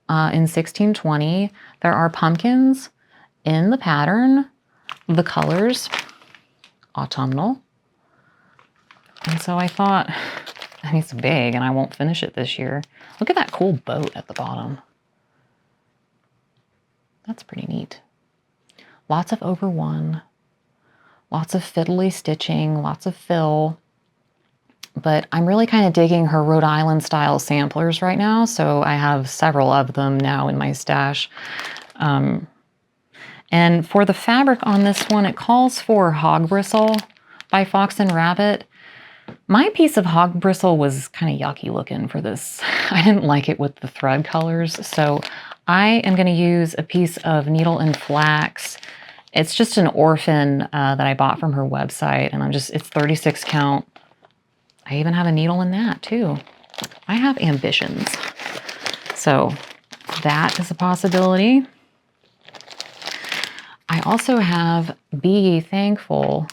in 1620. There are pumpkins in the pattern, the colors, autumnal. And so I thought, and it's big and I won't finish it this year. Look at that cool boat at the bottom. That's pretty neat. Lots of over one, lots of fiddly stitching, lots of fill. But I'm really kind of digging her Rhode Island style samplers right now. So I have several of them now in my stash. And for the fabric on this one, it calls for Hog Bristle by Fox and Rabbit. My piece of hog bristle was kind of yucky looking for this. I didn't like it with the thread colors. So I am going to use a piece of needle and flax. It's just an orphan that I bought from her website. And it's 36 count. I even have a needle in that too. I have ambitions. So that is a possibility. I also have Be Ye Thankful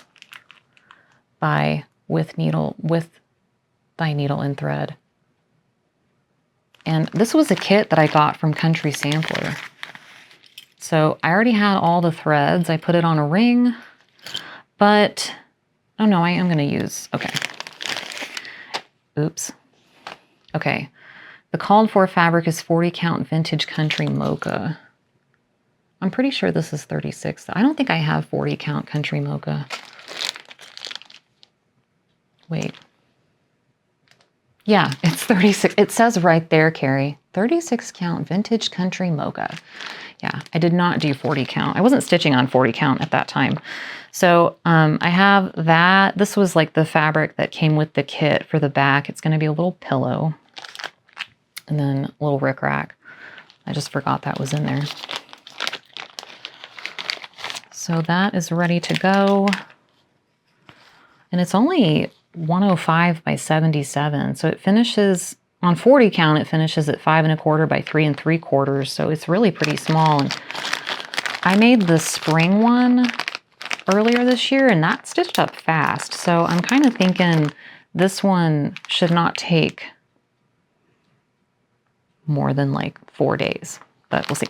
by With Thy Needle and Thread. And this was a kit that I got from Country Sampler. So I already had all the threads. I put it on a ring, but, oh no, I am gonna use, okay. Oops. Okay, the called for fabric is 40 count vintage country mocha. I'm pretty sure this is 36. I don't think I have 40 count country mocha. Wait. Yeah, it's 36. It says right there, Carrie, 36 count vintage country mocha. Yeah, I did not do 40 count. I wasn't stitching on 40 count at that time. So I have that. This was like the fabric that came with the kit for the back. It's going to be a little pillow and then a little rickrack. I just forgot that was in there. So that is ready to go. And it's only 105 by 77. So it finishes on 40 count, it finishes at 5 1/4 by 3 3/4. So it's really pretty small. And I made the spring one earlier this year and that stitched up fast. So I'm kind of thinking this one should not take more than like 4 days, but we'll see.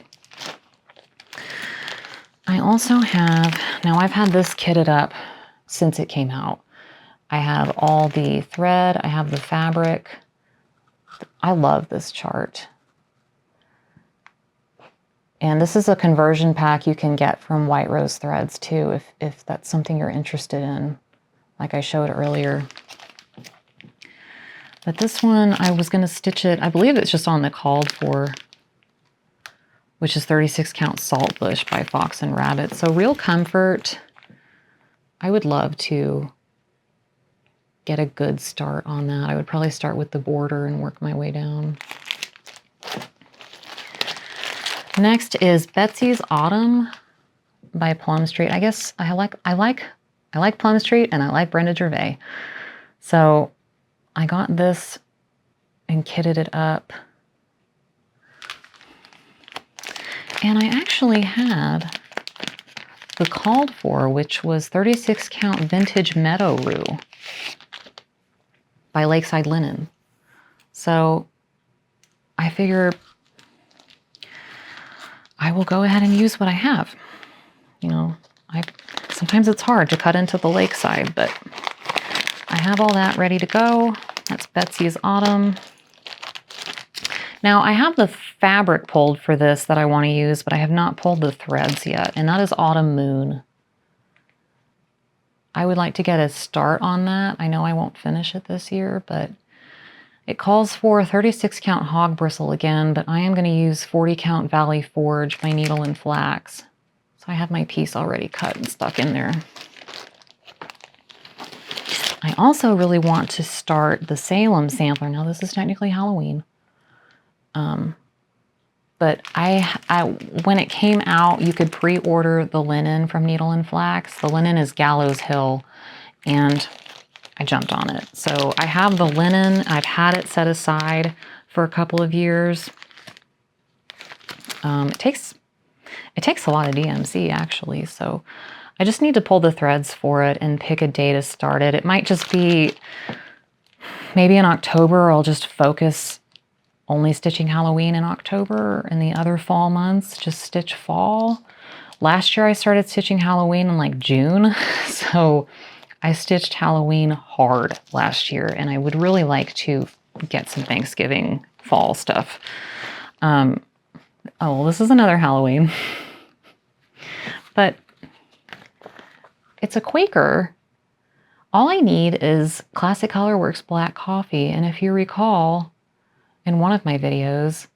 I also have, now I've had this kitted up since it came out. I have all the thread, I have the fabric. I love this chart. And this is a conversion pack you can get from White Rose Threads too, if that's something you're interested in, like I showed earlier. But this one, I was gonna stitch it, I believe it's just on the called for, which is 36 count Saltbush by Fox and Rabbit. So Real Comfort, I would love to get a good start on that. I would probably start with the border and work my way down. Next is Betsy's Autumn by Plum Street. I guess I like Plum Street and I like Brenda Gervais. So I got this and kitted it up. And I actually had the called for, which was 36 count Vintage Meadow Rue by Lakeside Linen. So I figure I will go ahead and use what I have. You know, sometimes it's hard to cut into the lakeside, but I have all that ready to go. That's Betsy's Autumn. Now I have the fabric pulled for this that I want to use, but I have not pulled the threads yet, and that is Autumn Moon. I would like to get a start on that. I know I won't finish it this year, but it calls for 36 count hog bristle again, but I am going to use 40 count Valley Forge by Needle and Flax. So I have my piece already cut and stuck in there. I also really want to start the Salem sampler. Now this is technically Halloween. But when it came out, you could pre-order the linen from Needle and Flax. The linen is Gallows Hill, and I jumped on it. So I have the linen. I've had it set aside for a couple of years. It takes a lot of DMC actually, so I just need to pull the threads for it and pick a day to start it. It might just be maybe in October. I'll just focus only stitching Halloween in October, and the other fall months just stitch fall. Last year I started stitching Halloween in like June, so I stitched Halloween hard last year, and I would really like to get some Thanksgiving fall stuff. Oh, well, this is another Halloween. But it's a Quaker. All I need is Classic Colorworks black coffee, and if you recall, in one of my videos,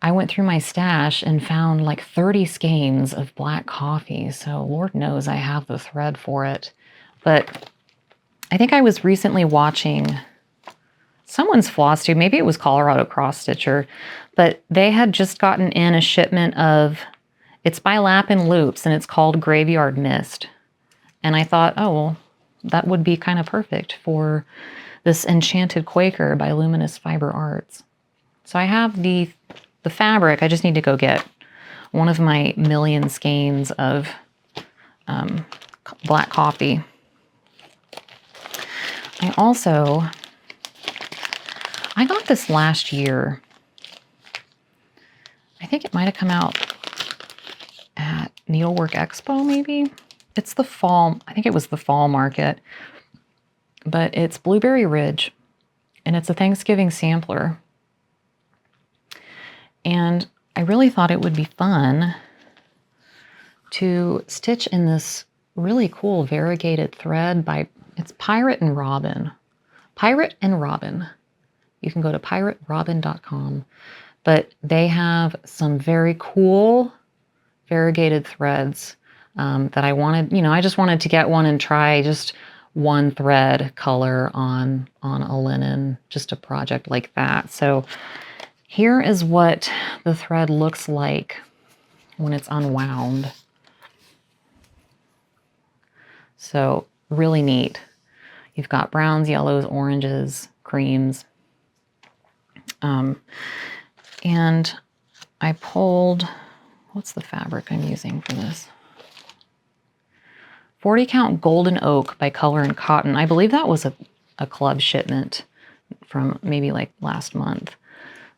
I went through my stash and found like 30 skeins of black coffee, so Lord knows I have the thread for it. But I think I was recently watching someone's Flosstube, maybe it was Colorado Cross Stitcher, but they had just gotten in a shipment of, it's by Lap and Loops, and it's called Graveyard Mist. And I thought, oh, well, that would be kind of perfect for this Enchanted Quaker by Luminous Fiber Arts. So I have the fabric. I just need to go get one of my million skeins of black coffee. I got this last year. I think it might have come out at Needlework Expo, maybe. It's the fall, I think it was the fall market, but it's Blueberry Ridge, and it's a Thanksgiving sampler. And I really thought it would be fun to stitch in this really cool variegated thread by, it's Pirate and Robin. Pirate and Robin. You can go to piraterobin.com, but they have some very cool variegated threads that I wanted, you know, I just wanted to get one and try just one thread color on a linen, just a project like that. So here is what the thread looks like when it's unwound. So really neat. You've got browns, yellows, oranges, creams. And I pulled, what's the fabric I'm using for this? 40 count Golden Oak by Color and Cotton. I believe that was a club shipment from maybe like last month.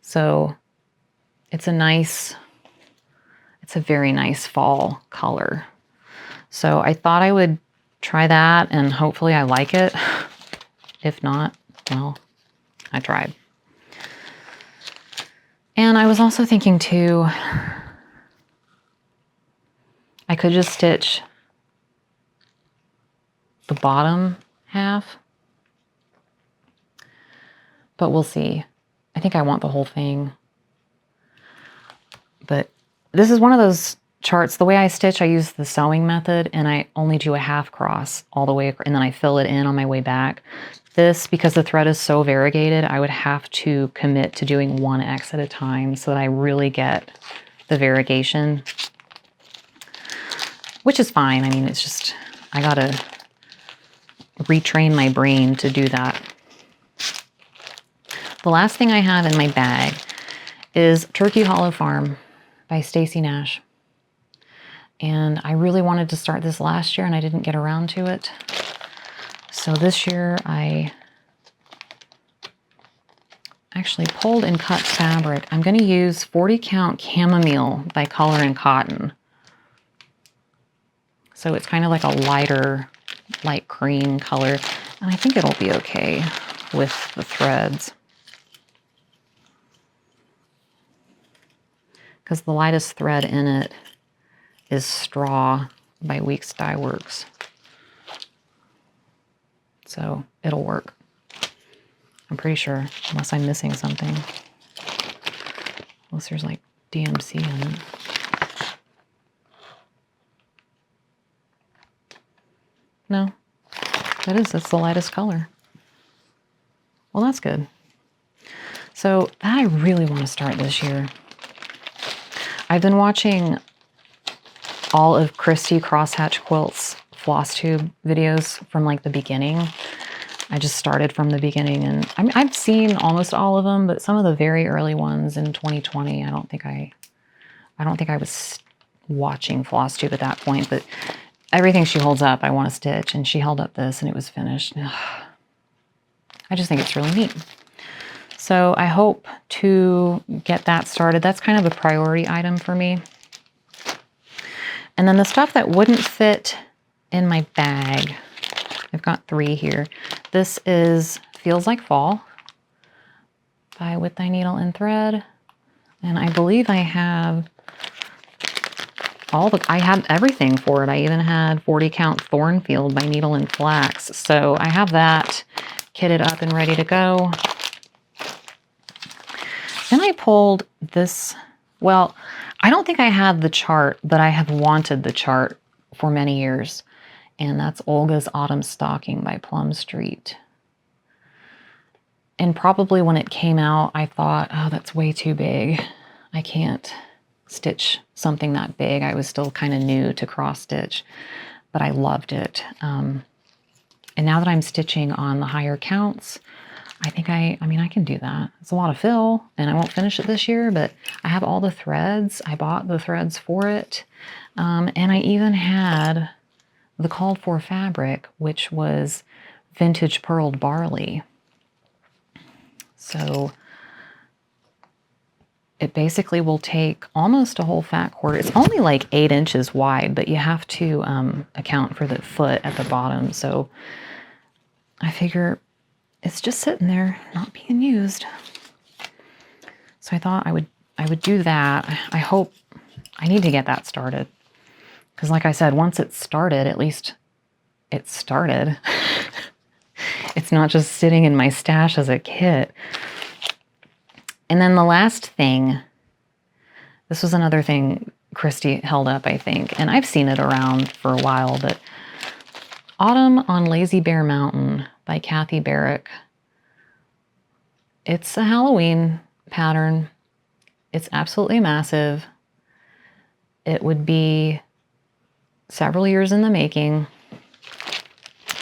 So it's a very nice fall color. So I thought I would try that and hopefully I like it. If not, well, I tried. And I was also thinking too, I could just stitch the bottom half, but we'll see. I think I want the whole thing. But this is one of those charts. The way I stitch, I use the sewing method, and I only do a half cross all the way, and then I fill it in on my way back. This, because the thread is so variegated, I would have to commit to doing 1X at a time so that I really get the variegation, which is fine. I mean, it's just, I gotta retrain my brain to do that. The last thing I have in my bag is Turkey Hollow Farm by Stacy Nash. And I really wanted to start this last year and I didn't get around to it. So this year I actually pulled and cut fabric. I'm going to use 40 count Chamomile by Color and Cotton. So it's kind of like a lighter, light cream color. And I think it'll be okay with the threads. Because the lightest thread in it is Straw by Weeks Dye Works. So it'll work. I'm pretty sure, unless I'm missing something. Unless there's like DMC in it. No, that's the lightest color. Well, that's good. So that I really want to start this year. I've been watching all of Christy Crosshatch Quilt's Flosstube videos from like the beginning. I just started from the beginning, and I mean, I've seen almost all of them, but some of the very early ones in 2020, I don't think I was watching Flosstube at that point, but everything she holds up, I want to stitch, and she held up this and it was finished. I just think it's really neat. So I hope to get that started. That's kind of a priority item for me. And then the stuff that wouldn't fit in my bag, I've got 3 here. This is Feels Like Fall by With Thy Needle and Thread. And I believe I have I had everything for it. I even had 40 count Thornfield by Needle and Flax. So I have that kitted up and ready to go. Then I pulled this, well, I don't think I have the chart, but I have wanted the chart for many years. And that's Olga's Autumn Stocking by Plum Street. And probably when it came out, I thought, oh, that's way too big. I can't stitch something that big. I was still kind of new to cross stitch, but I loved it. And now that I'm stitching on the higher counts, I think I mean, I can do that. It's a lot of fill, and I won't finish it this year, but I have all the threads. I bought the threads for it. And I even had the called for fabric, which was vintage purled barley. So it basically will take almost a whole fat quarter. It's only like 8 inches wide, but you have to account for the foot at the bottom. So I figure it's just sitting there, not being used. So I thought I would do that. I hope I need to get that started. Because like I said, once it's started, at least it started. It's not just sitting in my stash as a kit. And then the last thing, this was another thing Christy held up, I think, and I've seen it around for a while, but Autumn on Lazy Bear Mountain by Kathy Barrick. It's a Halloween pattern. It's absolutely massive. It would be several years in the making,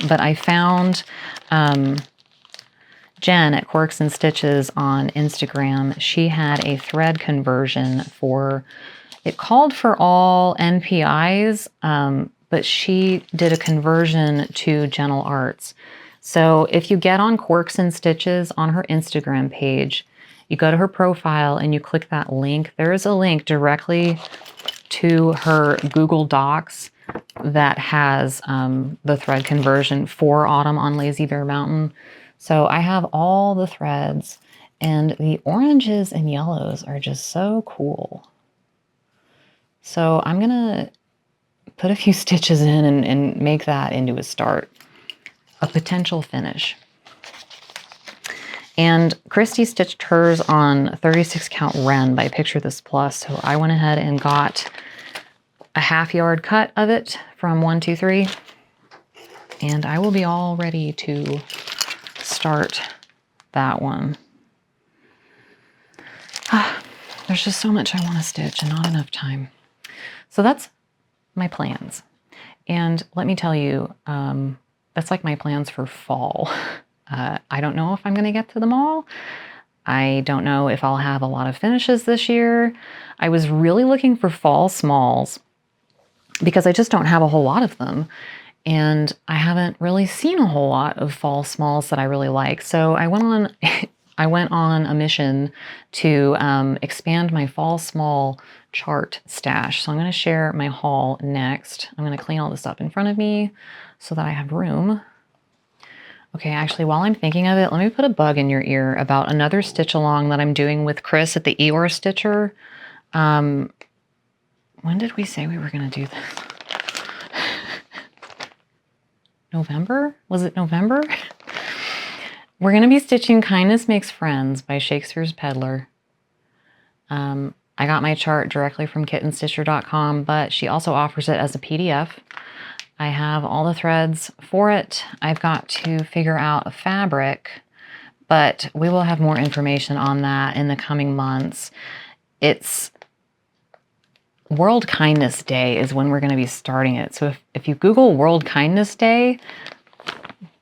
but I found Jen at Quirks and Stitches on Instagram. She had a thread conversion for, it called for all NPIs, but she did a conversion to Gentle Arts. So if you get on Quirks and Stitches on her Instagram page, you go to her profile and you click that link. There is a link directly to her Google Docs that has the thread conversion for Autumn on Lazy Bear Mountain. So I have all the threads, and the oranges and yellows are just so cool. So I'm gonna put a few stitches in and make that into a start, a potential finish. And Christy stitched hers on 36 count Wren by Picture This Plus. So I went ahead and got a 1/2 yard cut of it from 123, and I will be all ready to start that one. There's just so much I want to stitch and not enough time. So that's my plans. And let me tell you, that's like my plans for fall. I don't know if I'm going to get to them all. I don't know if I'll have a lot of finishes this year. I was really looking for fall smalls because I just don't have a whole lot of them. And I haven't really seen a whole lot of fall smalls that I really like. So I went on a mission to expand my fall small chart stash. So I'm going to share my haul next. I'm going to clean all this up in front of me so that I have room. Okay, actually, while I'm thinking of it, let me put a bug in your ear about another stitch along that I'm doing with Chrys at the Eeyore Stitcher. When did we say we were going to do this? November? Was it November? We're going to be stitching Kindness Makes Friends by Shakespeare's Peddler. I got my chart directly from kittenstitcher.com, but she also offers it as a PDF. I have all the threads for it. I've got to figure out a fabric, but we will have more information on that in the coming months. It's World Kindness Day is when we're going to be starting it. So if you Google World Kindness Day,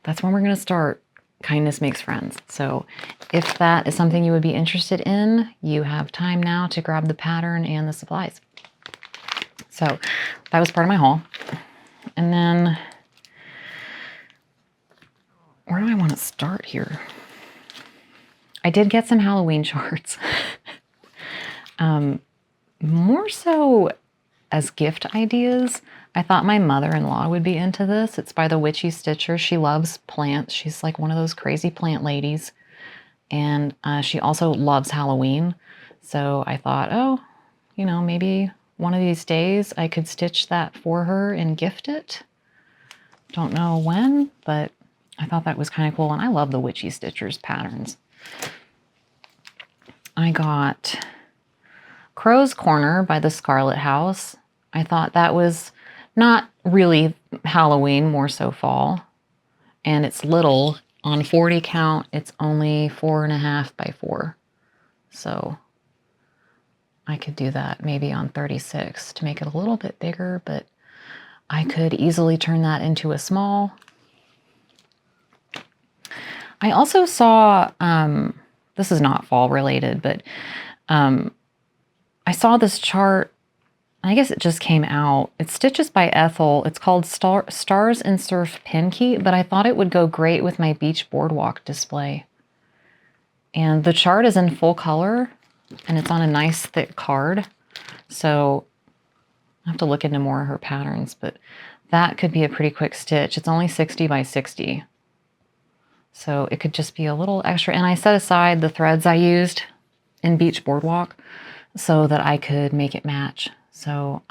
that's when we're going to start Kindness Makes Friends. So if that is something you would be interested in, you have time now to grab the pattern and the supplies. So that was part of my haul. And then where do I want to start here? I did get some Halloween charts. More so as gift ideas. I thought my mother-in-law would be into this. It's by the Witchy Stitcher. She loves plants. She's like one of those crazy plant ladies. And she also loves Halloween. So I thought, oh, you know, maybe one of these days I could stitch that for her and gift it. Don't know when, but I thought that was kind of cool. And I love the Witchy Stitcher's patterns. I got Crow's Corner by the Scarlet House. I thought that was not really Halloween, more so fall. And it's little. On 40 count, it's only 4.5 by 4. So I could do that maybe on 36 to make it a little bit bigger, but I could easily turn that into a small. I also saw, this is not fall related, but I saw this chart. I guess it just came out. It's Stitches by Ethel. It's called Stars and Surf Pin Key, but I thought it would go great with my beach boardwalk display. And the chart is in full color, and it's on a nice thick card. So I have to look into more of her patterns, but that could be a pretty quick stitch. It's only 60 by 60. So it could just be a little extra. And I set aside the threads I used in beach boardwalk so that I could make it match. So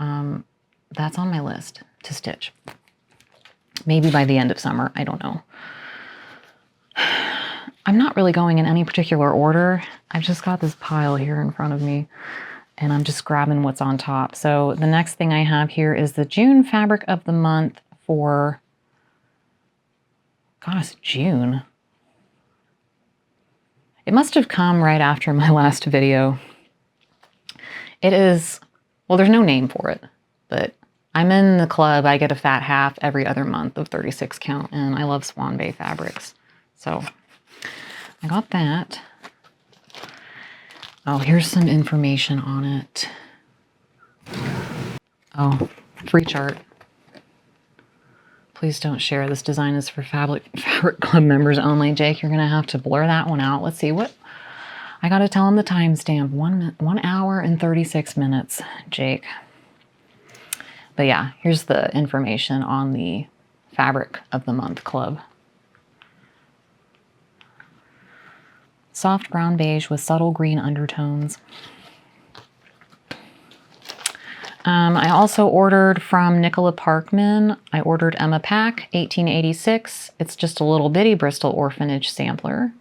that's on my list to stitch. Maybe by the end of summer, I don't know. I'm not really going in any particular order. I've just got this pile here in front of me and I'm just grabbing what's on top. So the next thing I have here is the June fabric of the month for, gosh, June. It must have come right after my last video. It is, well, there's no name for it, but I'm in the club. I get a fat half every other month of 36 count, and I love Swan Bay fabrics. So I got that. Oh, here's some information on it. Oh, free chart. Please don't share. This design is for Fabric Club members only. Jake, you're going to have to blur that one out. Let's see what... I got to tell him the timestamp. 1 hour and 36 minutes, Jake. But yeah, here's the information on the Fabric of the Month Club. Soft brown beige with subtle green undertones. I also ordered from Nicola Parkman. I ordered Emma Pack, 1886. It's just a little bitty Bristol Orphanage sampler.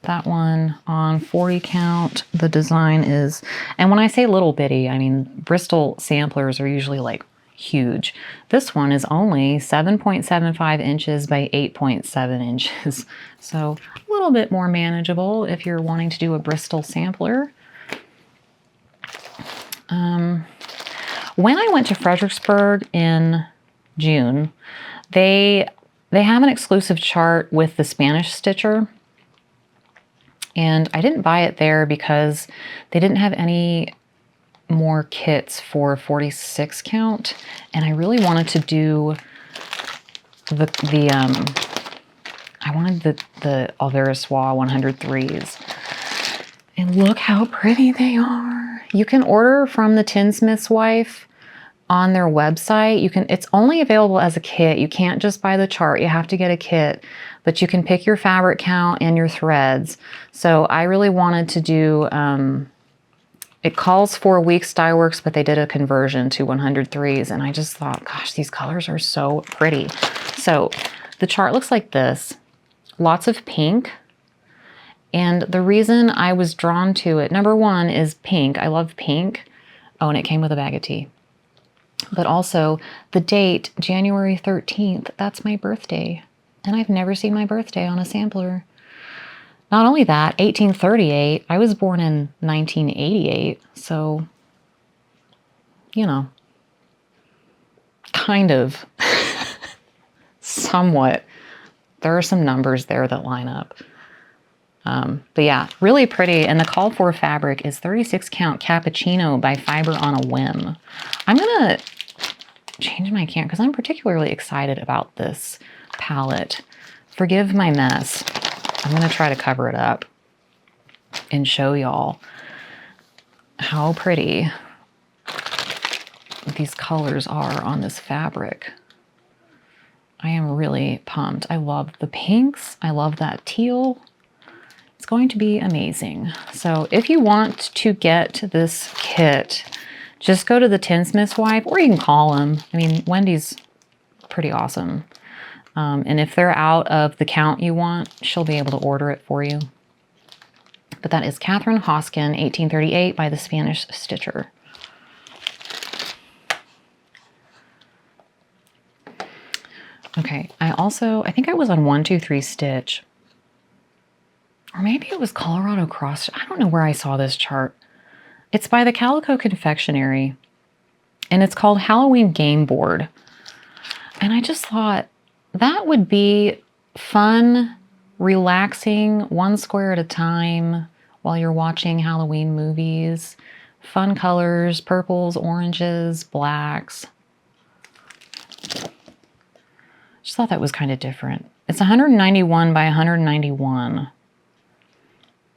That one on 40 count. The design is, and when I say little bitty, I mean Bristol samplers are usually like huge. This one is only 7.75 inches by 8.7 inches. So a little bit more manageable if you're wanting to do a Bristol sampler. When I went to Fredericksburg in June, they have an exclusive chart with the Spanish stitcher. And I didn't buy it there because they didn't have any more kits for 46 count. And I really wanted to do I wanted the Alvereswa 103s. And look how pretty they are. You can order from the Tinsmith's Wife on their website. It's only available as a kit. You can't just buy the chart. You have to get a kit, but you can pick your fabric count and your threads. So I really wanted to do, it calls for Weeks Dye Works, but they did a conversion to 103s. And I just thought, gosh, these colors are so pretty. So the chart looks like this, lots of pink. And the reason I was drawn to it, number one is pink. I love pink. Oh, and it came with a bag of tea. But also the date, January 13th, that's my birthday. And I've never seen my birthday on a sampler. Not only that, 1838, I was born in 1988. So, you know, kind of, somewhat. There are some numbers there that line up. But yeah, really pretty. And the call for fabric is 36 count Cappuccino by Fiber on a Whim. I'm going to change my camera because I'm particularly excited about this palette. Forgive my mess. I'm going to try to cover it up and show y'all how pretty these colors are on this fabric. I am really pumped. I love the pinks. I love that teal. It's going to be amazing. So if you want to get this kit, just go to the Tinsmith's Wife, or you can call them. I mean, Wendy's pretty awesome. And if they're out of the count you want, she'll be able to order it for you. But that is Catherine Hoskin, 1838 by the Spanish Stitcher. Okay, I think I was on 123 Stitch. Or maybe it was Colorado Cross. I don't know where I saw this chart. It's by the Calico Confectionery, and it's called Halloween Game Board. And I just thought that would be fun, relaxing, one square at a time while you're watching Halloween movies. Fun colors, purples, oranges, blacks. Just thought that was kind of different. It's 191 by 191.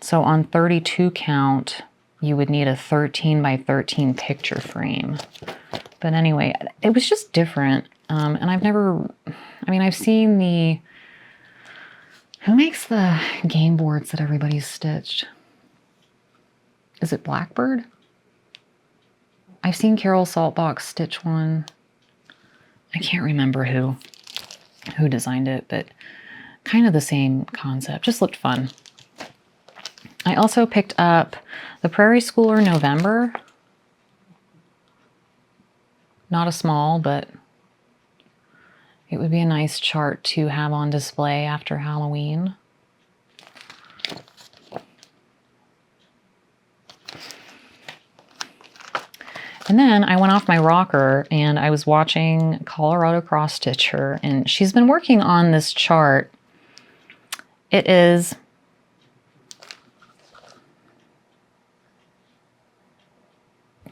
So on 32 count, you would need a 13 by 13 picture frame. But anyway, it was just different. And I've never, I mean, I've seen the, who makes the game boards that everybody's stitched? Is it Blackbird? I've seen Carol Saltbox stitch one. I can't remember who designed it, but kind of the same concept. Just looked fun. I also picked up the Prairie Schooler November. Not a small, but it would be a nice chart to have on display after Halloween. And then I went off my rocker and I was watching Colorado Cross Stitcher, and she's been working on this chart. It is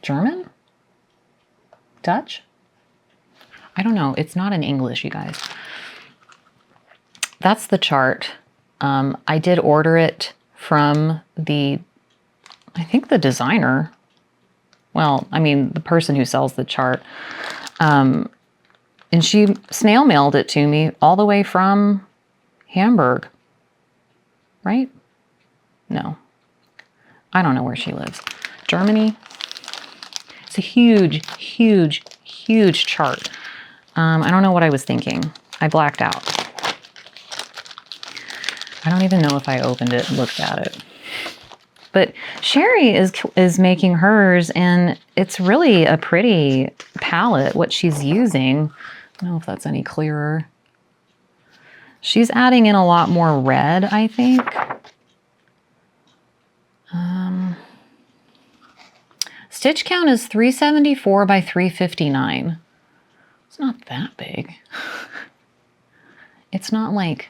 German? Dutch? I don't know. It's not in English, you guys. That's the chart. I did order it from the, I think the designer. Well, I mean, the person who sells the chart. And she snail mailed it to me all the way from Hamburg. Right? No. I don't know where she lives. Germany? It's a huge, huge, huge chart. I don't know what I was thinking. I blacked out. I don't even know if I opened it and looked at it. But Sherry is making hers, and it's really a pretty palette, what she's using. I don't know if that's any clearer. She's adding in a lot more red, I think. Stitch count is 374 by 359. It's not that big. It's not like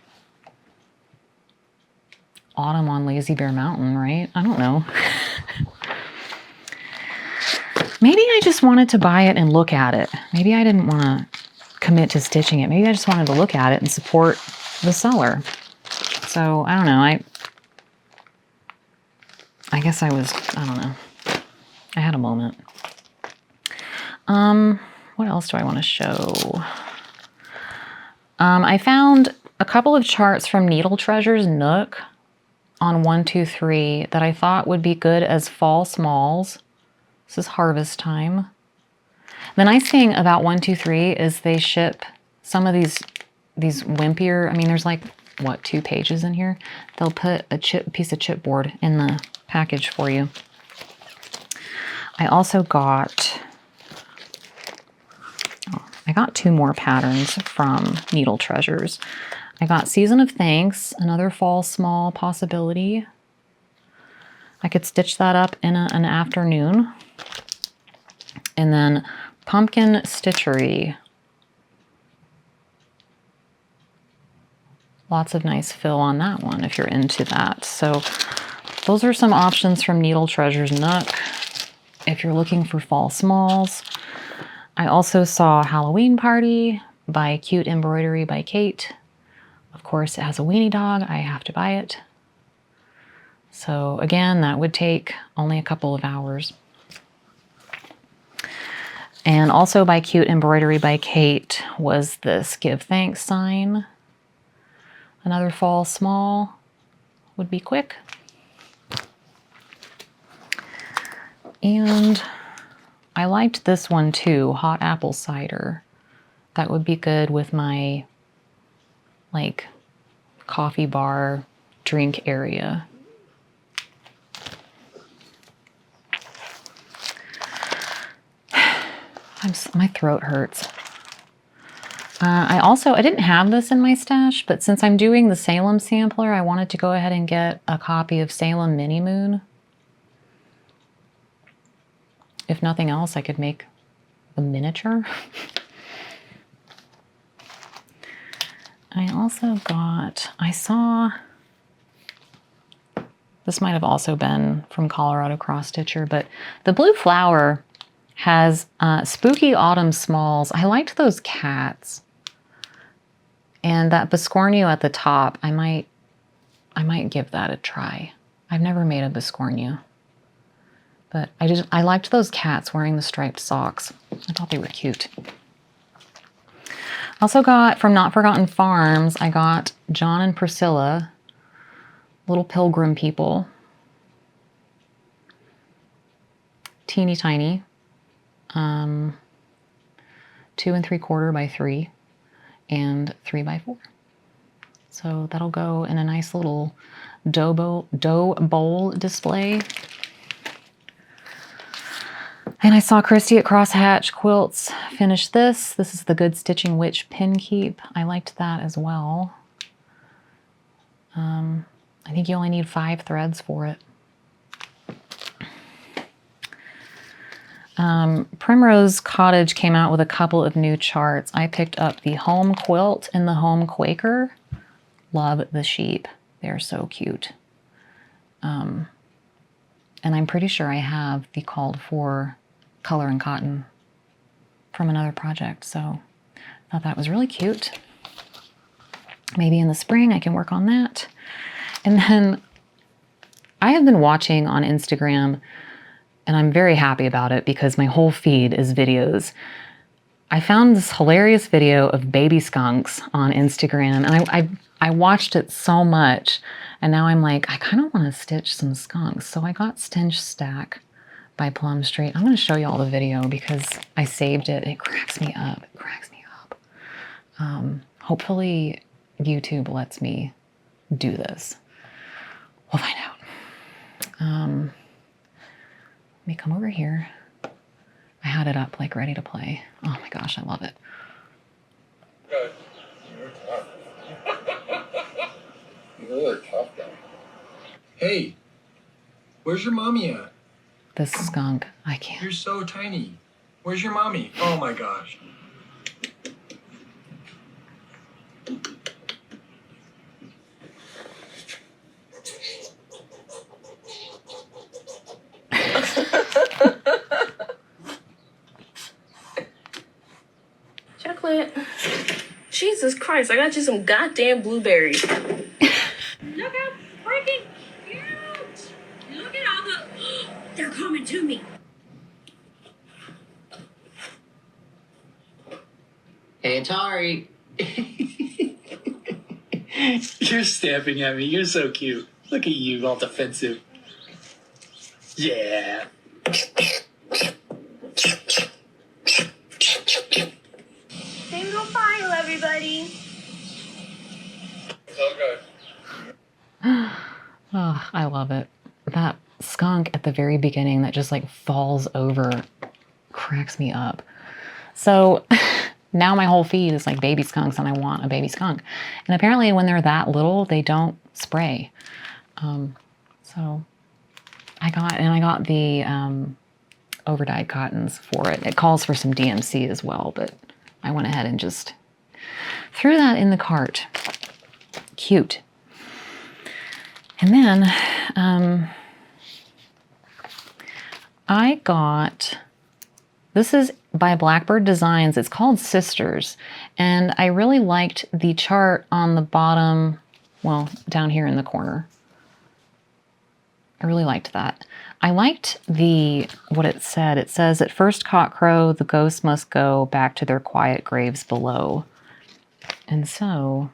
Autumn on Lazy Bear Mountain, right? I don't know. Maybe I just wanted to buy it and look at it. Maybe I didn't want to commit to stitching it. Maybe I just wanted to look at it and support the seller. So, I don't know. I guess I don't know. I had a moment. What else do I want to show? I found a couple of charts from Needle Treasures Nook on 123 that I thought would be good as fall smalls. This is harvest time. The nice thing about 123 is they ship some of these wimpier, I mean, there's like, what, 2 pages in here? They'll put a piece of chipboard in the package for you. I also got, I got 2 more patterns from Needle Treasures. I got Season of Thanks, another fall small possibility. I could stitch that up in an afternoon. And then Pumpkin Stitchery. Lots of nice fill on that one if you're into that. So those are some options from Needle Treasures Nook if you're looking for fall smalls. I also saw Halloween Party by Cute Embroidery by Kate. Of course, it has a weenie dog. I have to buy it. So again, that would take only a couple of hours. And also by Cute Embroidery by Kate was this Give Thanks sign. Another fall small would be quick. And I liked this one too, Hot Apple Cider. That would be good with my like coffee bar drink area. My throat hurts. I didn't have this in my stash, but since I'm doing the Salem sampler, I wanted to go ahead and get a copy of Salem Mini Moon. If nothing else, I could make a miniature. I also got, this might have also been from Colorado Cross Stitcher, but the blue flower has Spooky Autumn Smalls. I liked those cats. And that Biscornu at the top, I might give that a try. I've never made a Biscornu. But I liked those cats wearing the striped socks. I thought they were cute. Also got from Not Forgotten Farms, I got John and Priscilla, little pilgrim people. Teeny tiny. 2 3/4 by 3 and 3 by 4. So that'll go in a nice little dough bowl display. And I saw Christy at Crosshatch Quilts finish this. This is the Good Stitching Witch pin keep. I liked that as well. I think you only need 5 threads for it. Primrose Cottage came out with a couple of new charts. I picked up the Home Quilt and the Home Quaker. Love the sheep. They're so cute. And I'm pretty sure I have the called for color and cotton from another project, so I thought that was really cute. Maybe in the spring I can work on that. And then I have been watching on Instagram, and I'm very happy about it because my whole feed is videos. I found this hilarious video of baby skunks on Instagram, and I watched it so much, and now I'm like, I kind of want to stitch some skunks. So I got Stench Stack by Plum Street. I'm going to show you all the video because I saved it. It cracks me up. It cracks me up. Hopefully YouTube lets me do this. We'll find out. Let me come over here. I had it up like ready to play. Oh my gosh, I love it. Good. You're tough. You're a tough guy. Hey, where's your mommy at? This skunk, I can't. You're so tiny. Where's your mommy? Oh my gosh. Chocolate. Jesus Christ, I got you some goddamn blueberries. Look how freaking cute! Look at all the... They're coming to me. Hey, Atari. You're stamping at me. You're so cute. Look at you, all defensive. Yeah. Single file, everybody. Okay. Oh, I love it. That skunk at the very beginning that just like falls over cracks me up. So now my whole feed is like baby skunks and I want a baby skunk. And apparently when they're that little, they don't spray. So I got the overdyed cottons for it. It calls for some DMC as well, but I went ahead and just threw that in the cart. Cute. And then I got, this is by Blackbird Designs. It's called Sisters. And I really liked the chart on the bottom, well, down here in the corner. I really liked that. I liked what it said. It says, at first cockcrow, the ghosts must go back to their quiet graves below. And so,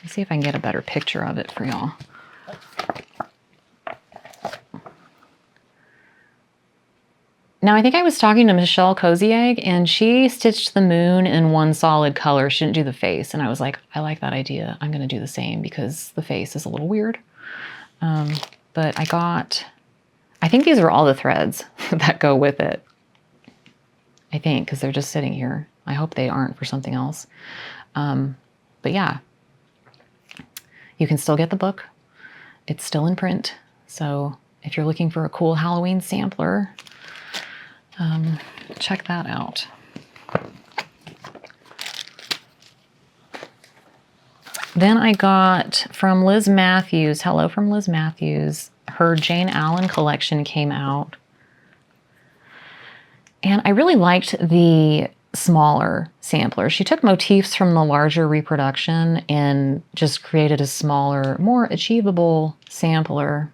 let's see if I can get a better picture of it for y'all. Now, I think I was talking to Michelle Cozy Egg, and she stitched the moon in one solid color. She didn't do the face. And I was like, I like that idea. I'm going to do the same because the face is a little weird. But I think these are all the threads that go with it. I think, because they're just sitting here. I hope they aren't for something else. But yeah, you can still get the book. It's still in print. So if you're looking for a cool Halloween sampler, check that out. Then I got from Liz Matthews, hello from Liz Matthews, her Jane Allen collection came out. And I really liked the smaller sampler. She took motifs from the larger reproduction and just created a smaller, more achievable sampler.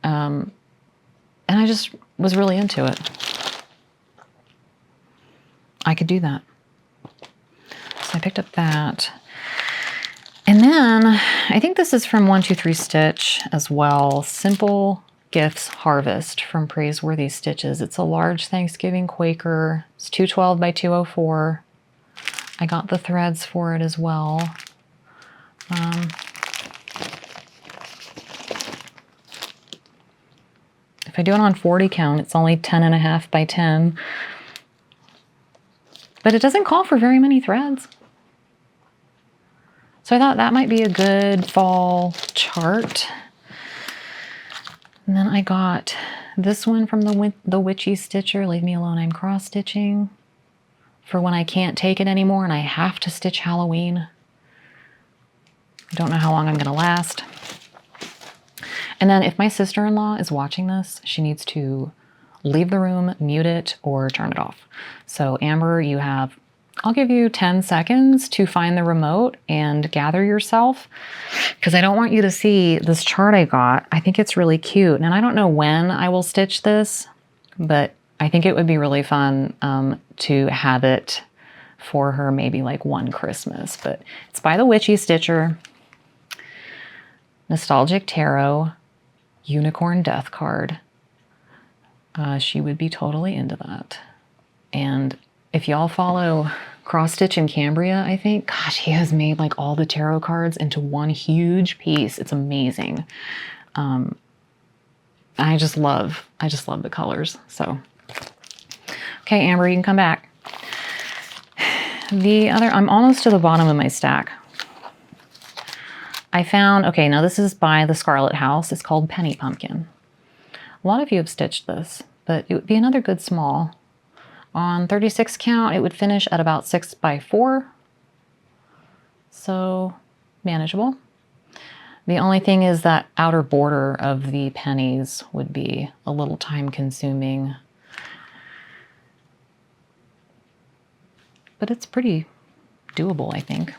And I just was really into it. I could do that. So I picked up that. And then I think this is from 123 Stitch as well. Simple Gifts Harvest from Praiseworthy Stitches. It's a large Thanksgiving Quaker. It's 212 by 204. I got the threads for it as well. If I do it on 40 count, it's only 10.5 by 10. But it doesn't call for very many threads. So I thought that might be a good fall chart. And then I got this one from the Witchy Stitcher, Leave Me Alone, I'm Cross Stitching, for when I can't take it anymore and I have to stitch Halloween. I don't know how long I'm gonna last. And then if my sister-in-law is watching this, she needs to leave the room, mute it, or turn it off. So Amber, you have, I'll give you 10 seconds to find the remote and gather yourself, because I don't want you to see this chart I got. I think it's really cute. And I don't know when I will stitch this, but I think it would be really fun to have it for her maybe like one Christmas. But it's by the Witchy Stitcher. Nostalgic Tarot, Unicorn Death card. She would be totally into that. And if y'all follow Cross Stitch in Cambria, I think, gosh, he has made like all the tarot cards into one huge piece. It's amazing. I just love the colors. So, okay, Amber, you can come back. I'm almost to the bottom of my stack. I found, okay, now this is by the Scarlet House. It's called Penny Pumpkin. A lot of you have stitched this, but it would be another good small. On 36 count, it would finish at about 6 by 4. So manageable. The only thing is that outer border of the pennies would be a little time consuming. But it's pretty doable, I think.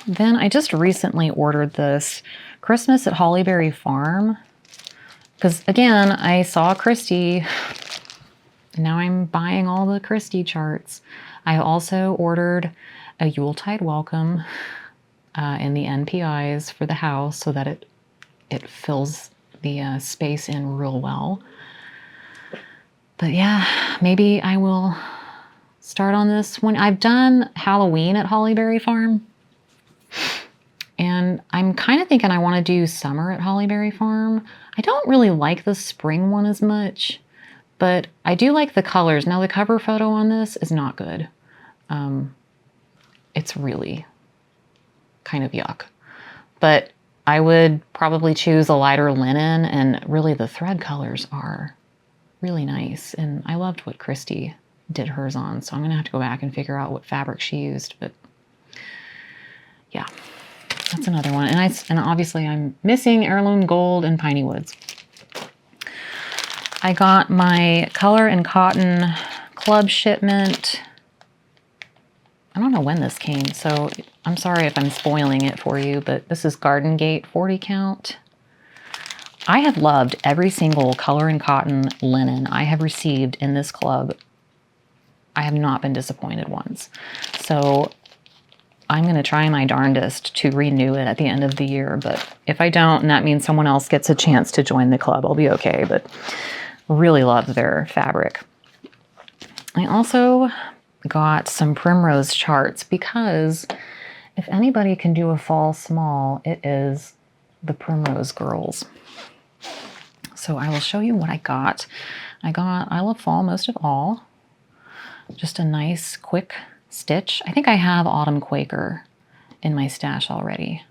Then I just recently ordered this Christmas at Hollyberry Farm. Because again, I saw Christy. Now I'm buying all the Christy charts. I also ordered a Yuletide welcome in the NPIs for the house so that it fills the space in real well. But yeah, maybe I will start on this one. I've done Halloween at Hollyberry Farm. And I'm kind of thinking I want to do summer at Hollyberry Farm. I don't really like the spring one as much, but I do like the colors. Now the cover photo on this is not good. It's really kind of yuck. But I would probably choose a lighter linen, and really the thread colors are really nice. And I loved what Christy did hers on, so I'm gonna have to go back and figure out what fabric she used, but yeah. That's another one. And obviously I'm missing Heirloom Gold and Piney Woods. I got my Color and Cotton club shipment. I don't know when this came, so I'm sorry if I'm spoiling it for you, but this is Garden Gate 40 count. I have loved every single Color and Cotton linen I have received in this club. I have not been disappointed once. So I'm going to try my darndest to renew it at the end of the year, but if I don't, and that means someone else gets a chance to join the club, I'll be okay, but really love their fabric. I also got some Primrose charts because if anybody can do a fall small, it is the Primrose girls. So I will show you what I got. I got I Love Fall Most of All. Just a nice, quick stitch. I think I have Autumn Quaker in my stash already.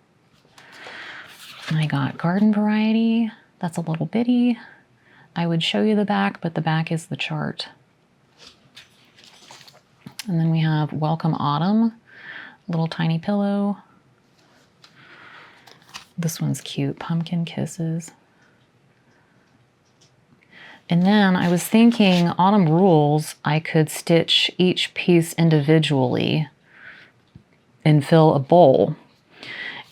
And I got Garden Variety. That's a little bitty. I would show you the back, but the back is the chart. And then we have Welcome Autumn. Little tiny pillow. This one's cute, Pumpkin Kisses. And then I was thinking Autumn Rules, I could stitch each piece individually and fill a bowl.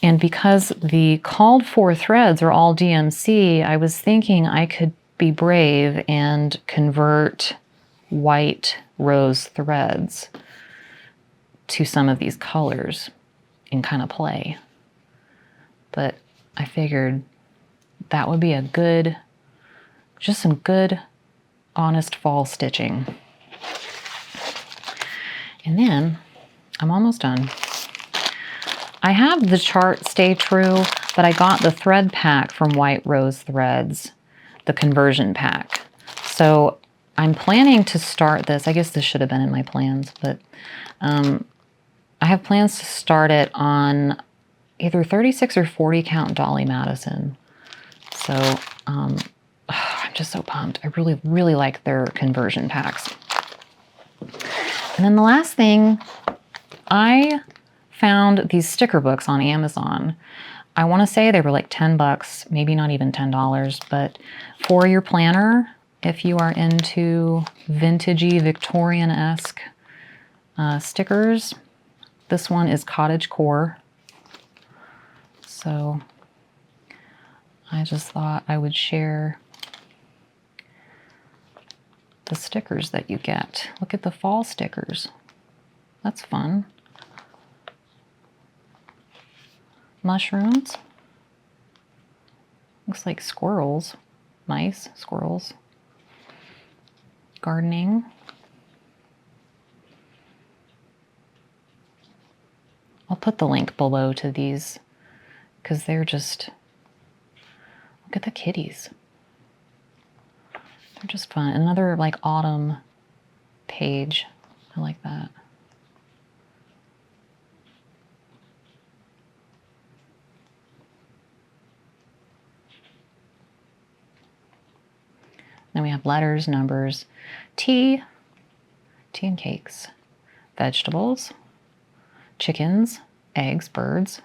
And because the called for threads are all DMC, I was thinking I could be brave and convert white rose threads to some of these colors and kind of play. But I figured that would be a good, just some good, honest fall stitching. And then I'm almost done. I have the chart Stay True, but I got the thread pack from White Rose Threads, the conversion pack. So I'm planning to start this. I guess this should have been in my plans, but I have plans to start it on either 36 or 40 count Dolly Madison. So I'm just so pumped. I really, really like their conversion packs. And then the last thing, I found these sticker books on Amazon. I want to say they were like 10 bucks, maybe not even $10, but for your planner, if you are into vintagey Victorian-esque stickers, this one is Cottage Core. So I just thought I would share the stickers that you get. Look at the fall stickers. That's fun. Mushrooms. Looks like squirrels. Mice, squirrels. Gardening. I'll put the link below to these because they're just, look at the kitties. They're just fun. Another like autumn page. I like that. Then we have letters, numbers, tea and cakes, vegetables, chickens, eggs, birds,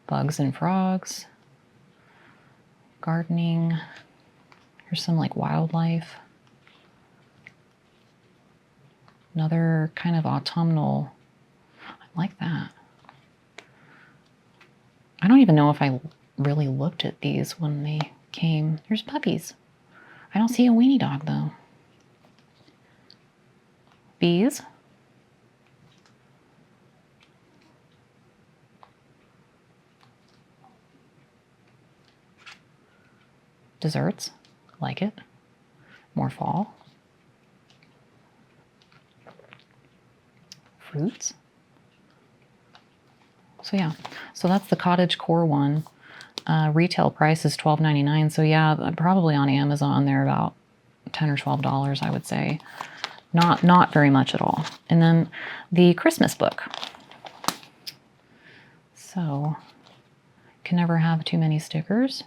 bugs and frogs, gardening. Here's some like wildlife. Another kind of autumnal. I like that. I don't even know if I really looked at these when they came. There's puppies. I don't see a weenie dog though. Bees. Desserts. Like it. More fall. Fruits. So yeah, so that's the Cottage Core one. Retail price is $12.99. So yeah, probably on Amazon they're about $10 or $12, I would say. Not very much at all. And then the Christmas book. So can never have too many stickers.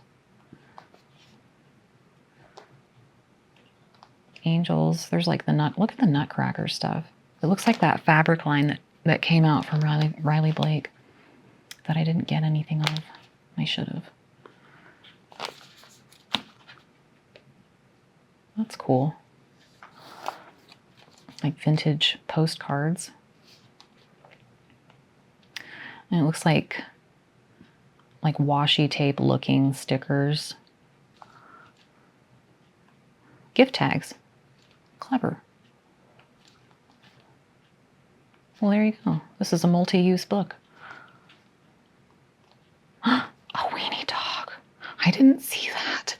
Angels. There's like the nut. Look at the Nutcracker stuff. It looks like that fabric line that came out from Riley Blake that I didn't get anything of. I should have. That's cool. Like vintage postcards. And it looks like washi tape looking stickers. Gift tags. Clever. Well, there you go. This is a multi-use book. A weenie dog. I didn't see that.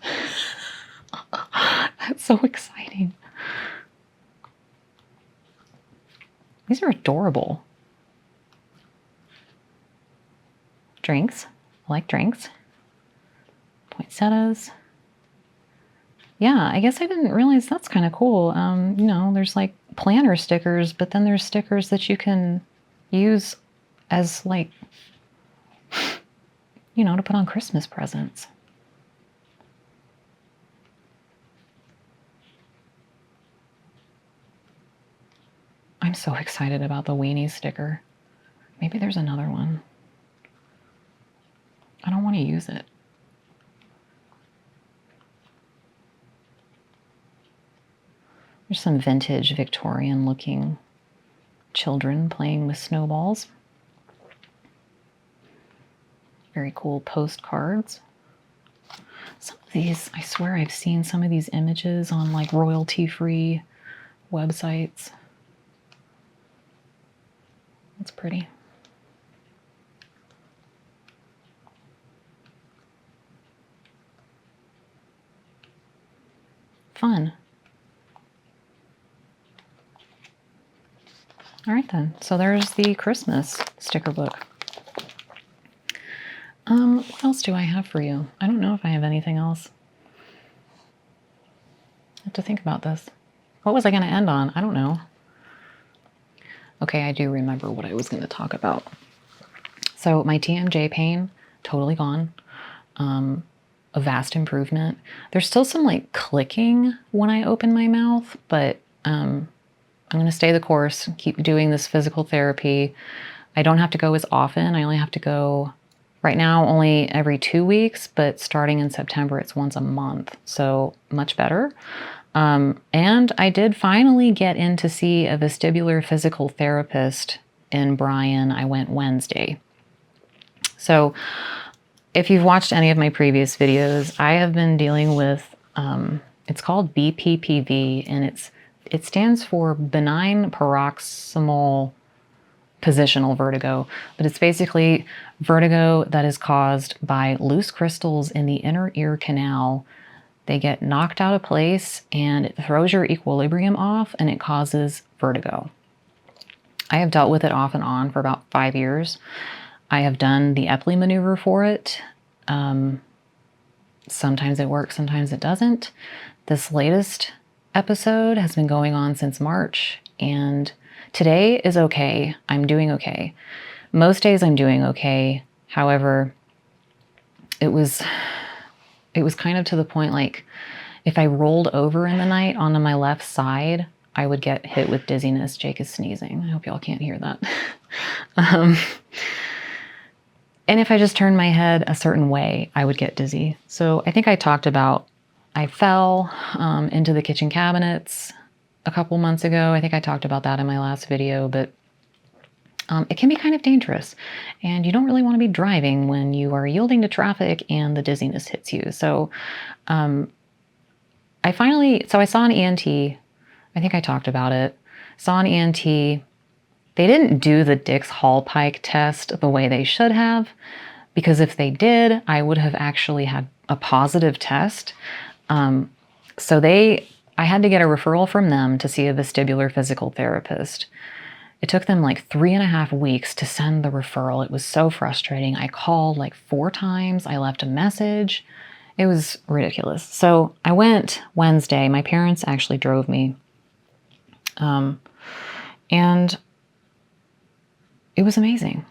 That's so exciting. These are adorable. Drinks. I like drinks. Poinsettias. Yeah, I guess I didn't realize that's kind of cool. You know, there's like planner stickers, but then there's stickers that you can use as like, you know, to put on Christmas presents. I'm so excited about the weenie sticker. Maybe there's another one. I don't want to use it. There's some vintage Victorian looking children playing with snowballs. Very cool postcards. Some of these, I swear I've seen some of these images on like royalty-free websites. That's pretty. Fun. All right then, so there's the Christmas sticker book. What else do I have for you? I don't know if I have anything else. I have to think about this. What was I going to end on? I don't know. Okay, I do remember what I was going to talk about. So my TMJ pain, totally gone. A vast improvement. There's still some like clicking when I open my mouth, but I'm going to stay the course, keep doing this physical therapy. I don't have to go as often. I only have to go right now only every 2 weeks, but starting in September, it's once a month. So much better. And I did finally get in to see a vestibular physical therapist in Bryan. I went Wednesday. So if you've watched any of my previous videos, I have been dealing with, it's called BPPV, and it stands for benign paroxysmal positional vertigo, but it's basically vertigo that is caused by loose crystals in the inner ear canal. They get knocked out of place and it throws your equilibrium off and it causes vertigo. I have dealt with it off and on for about 5 years. I have done the Epley maneuver for it. Sometimes it works, sometimes it doesn't. This latest episode has been going on since March, and today is okay. I'm doing okay. Most days I'm doing okay. However, it was kind of to the point like if I rolled over in the night onto my left side, I would get hit with dizziness. Jake is sneezing. I hope y'all can't hear that. And if I just turned my head a certain way, I would get dizzy. So I think I talked about, I fell into the kitchen cabinets a couple months ago. I think I talked about that in my last video, but it can be kind of dangerous. And you don't really want to be driving when you are yielding to traffic and the dizziness hits you. So I saw an ENT. I think I talked about it. Saw an ENT. They didn't do the Dix-Hallpike test the way they should have, because if they did, I would have actually had a positive test. So I had to get a referral from them to see a vestibular physical therapist. It took them like 3.5 weeks to send the referral. It was so frustrating. I called like 4 times. I left a message. It was ridiculous. So I went Wednesday. My parents actually drove me. And it was amazing.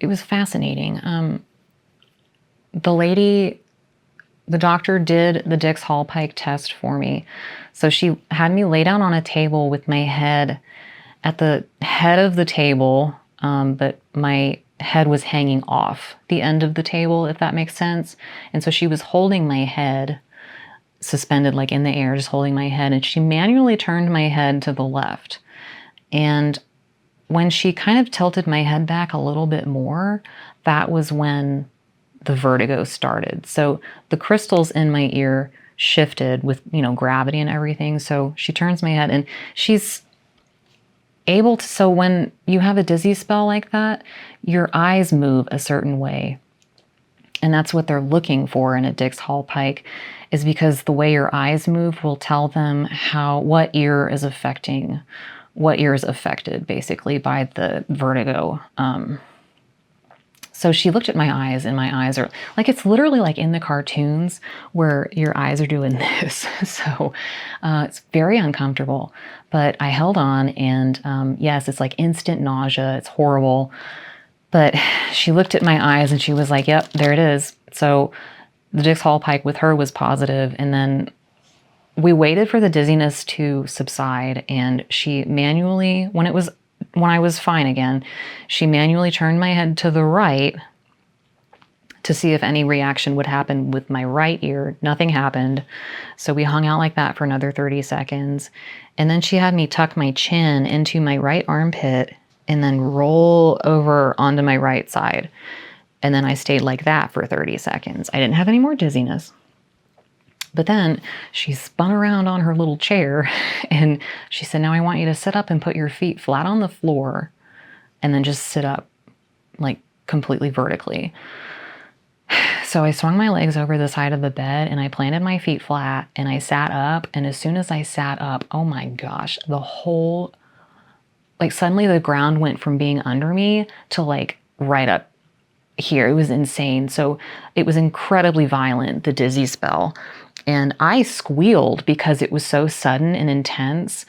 It was fascinating. The doctor did the Dix-Hallpike test for me. So she had me lay down on a table with my head at the head of the table, but my head was hanging off the end of the table, if that makes sense. And so she was holding my head suspended like in the air, just holding my head. And she manually turned my head to the left. And when she kind of tilted my head back a little bit more, that was when the vertigo started. So the crystals in my ear shifted with, gravity and everything. So she turns my head and she's able to, so when you have a dizzy spell like that, your eyes move a certain way. And that's what they're looking for in a Dix-Hallpike, is because the way your eyes move will tell them what ear is affected basically by the vertigo. So she looked at my eyes, and my eyes are like, it's literally like in the cartoons where your eyes are doing this. So it's very uncomfortable, but I held on, and yes, it's like instant nausea. It's horrible. But she looked at my eyes and she was like, yep, there it is. So the Dix-Hallpike with her was positive. And then we waited for the dizziness to subside, and she manually, when I was fine again, she manually turned my head to the right to see if any reaction would happen with my right ear. Nothing happened. So we hung out like that for another 30 seconds. And then she had me tuck my chin into my right armpit and then roll over onto my right side. And then I stayed like that for 30 seconds. I didn't have any more dizziness. But then she spun around on her little chair and she said, now I want you to sit up and put your feet flat on the floor and then just sit up like completely vertically. So I swung my legs over the side of the bed and I planted my feet flat and I sat up. And as soon as I sat up, oh my gosh, the whole, like suddenly the ground went from being under me to like right up here. It was insane. So it was incredibly violent, the dizzy spell. And I squealed because it was so sudden and intense.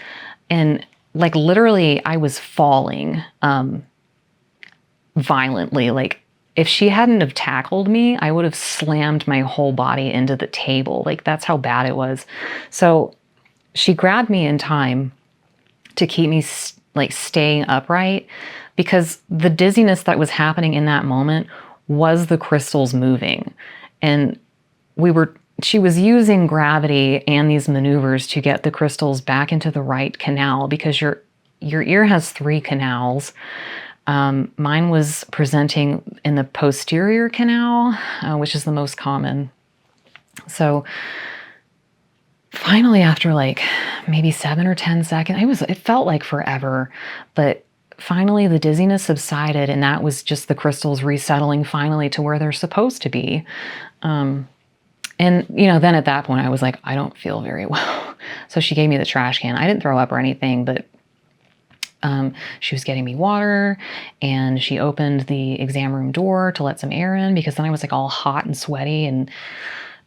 And like literally I was falling violently. Like if she hadn't have tackled me, I would have slammed my whole body into the table. Like that's how bad it was. So she grabbed me in time to keep me like staying upright, because the dizziness that was happening in that moment was the crystals moving. And she was using gravity and these maneuvers to get the crystals back into the right canal, because your ear has 3 canals. Mine was presenting in the posterior canal, which is the most common. So finally, after like maybe 7 or 10 seconds, it felt like forever, but finally the dizziness subsided, and that was just the crystals resettling finally to where they're supposed to be. And then at that point I was like, I don't feel very well. So she gave me the trash can. I didn't throw up or anything, but she was getting me water, and she opened the exam room door to let some air in, because then I was like all hot and sweaty, and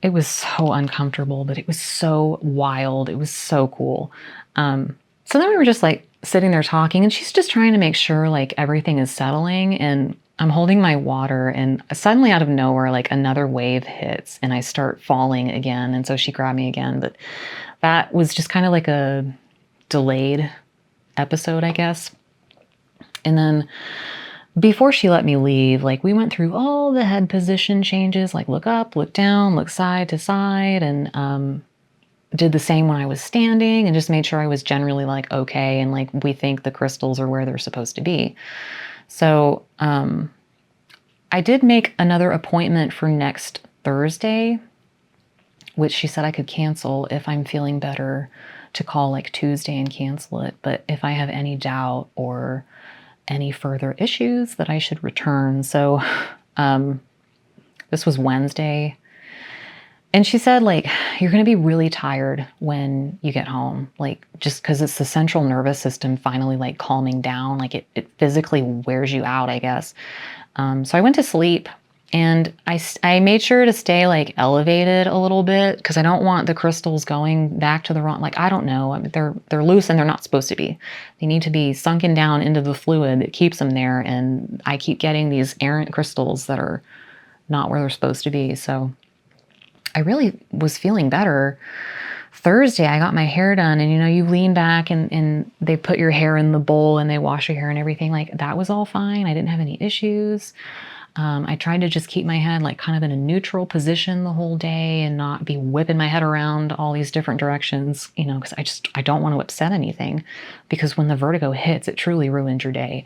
it was so uncomfortable, but it was so wild. It was so cool. So then we were just like sitting there talking, and she's just trying to make sure like everything is settling, and I'm holding my water, and suddenly out of nowhere, like another wave hits and I start falling again. And so she grabbed me again, but that was just kind of like a delayed episode, I guess. And then before she let me leave, like we went through all the head position changes, like look up, look down, look side to side, and did the same when I was standing, and just made sure I was generally like okay, and like we think the crystals are where they're supposed to be. So I did make another appointment for next Thursday, which she said I could cancel if I'm feeling better, to call like Tuesday and cancel it. But if I have any doubt or any further issues, that I should return. So this was Wednesday. And she said, like, you're going to be really tired when you get home, like, just because it's the central nervous system finally like calming down. Like it physically wears you out, I guess. So I went to sleep, and I made sure to stay like elevated a little bit, because I don't want the crystals going back to the wrong, like, I don't know. I mean, they're loose and they're not supposed to be. They need to be sunken down into the fluid that keeps them there. And I keep getting these errant crystals that are not where they're supposed to be. So I really was feeling better. Thursday, I got my hair done, and you lean back and they put your hair in the bowl and they wash your hair and everything. Like that was all fine. I didn't have any issues. I tried to just keep my head like kind of in a neutral position the whole day and not be whipping my head around all these different directions, because I don't want to upset anything, because when the vertigo hits, it truly ruins your day.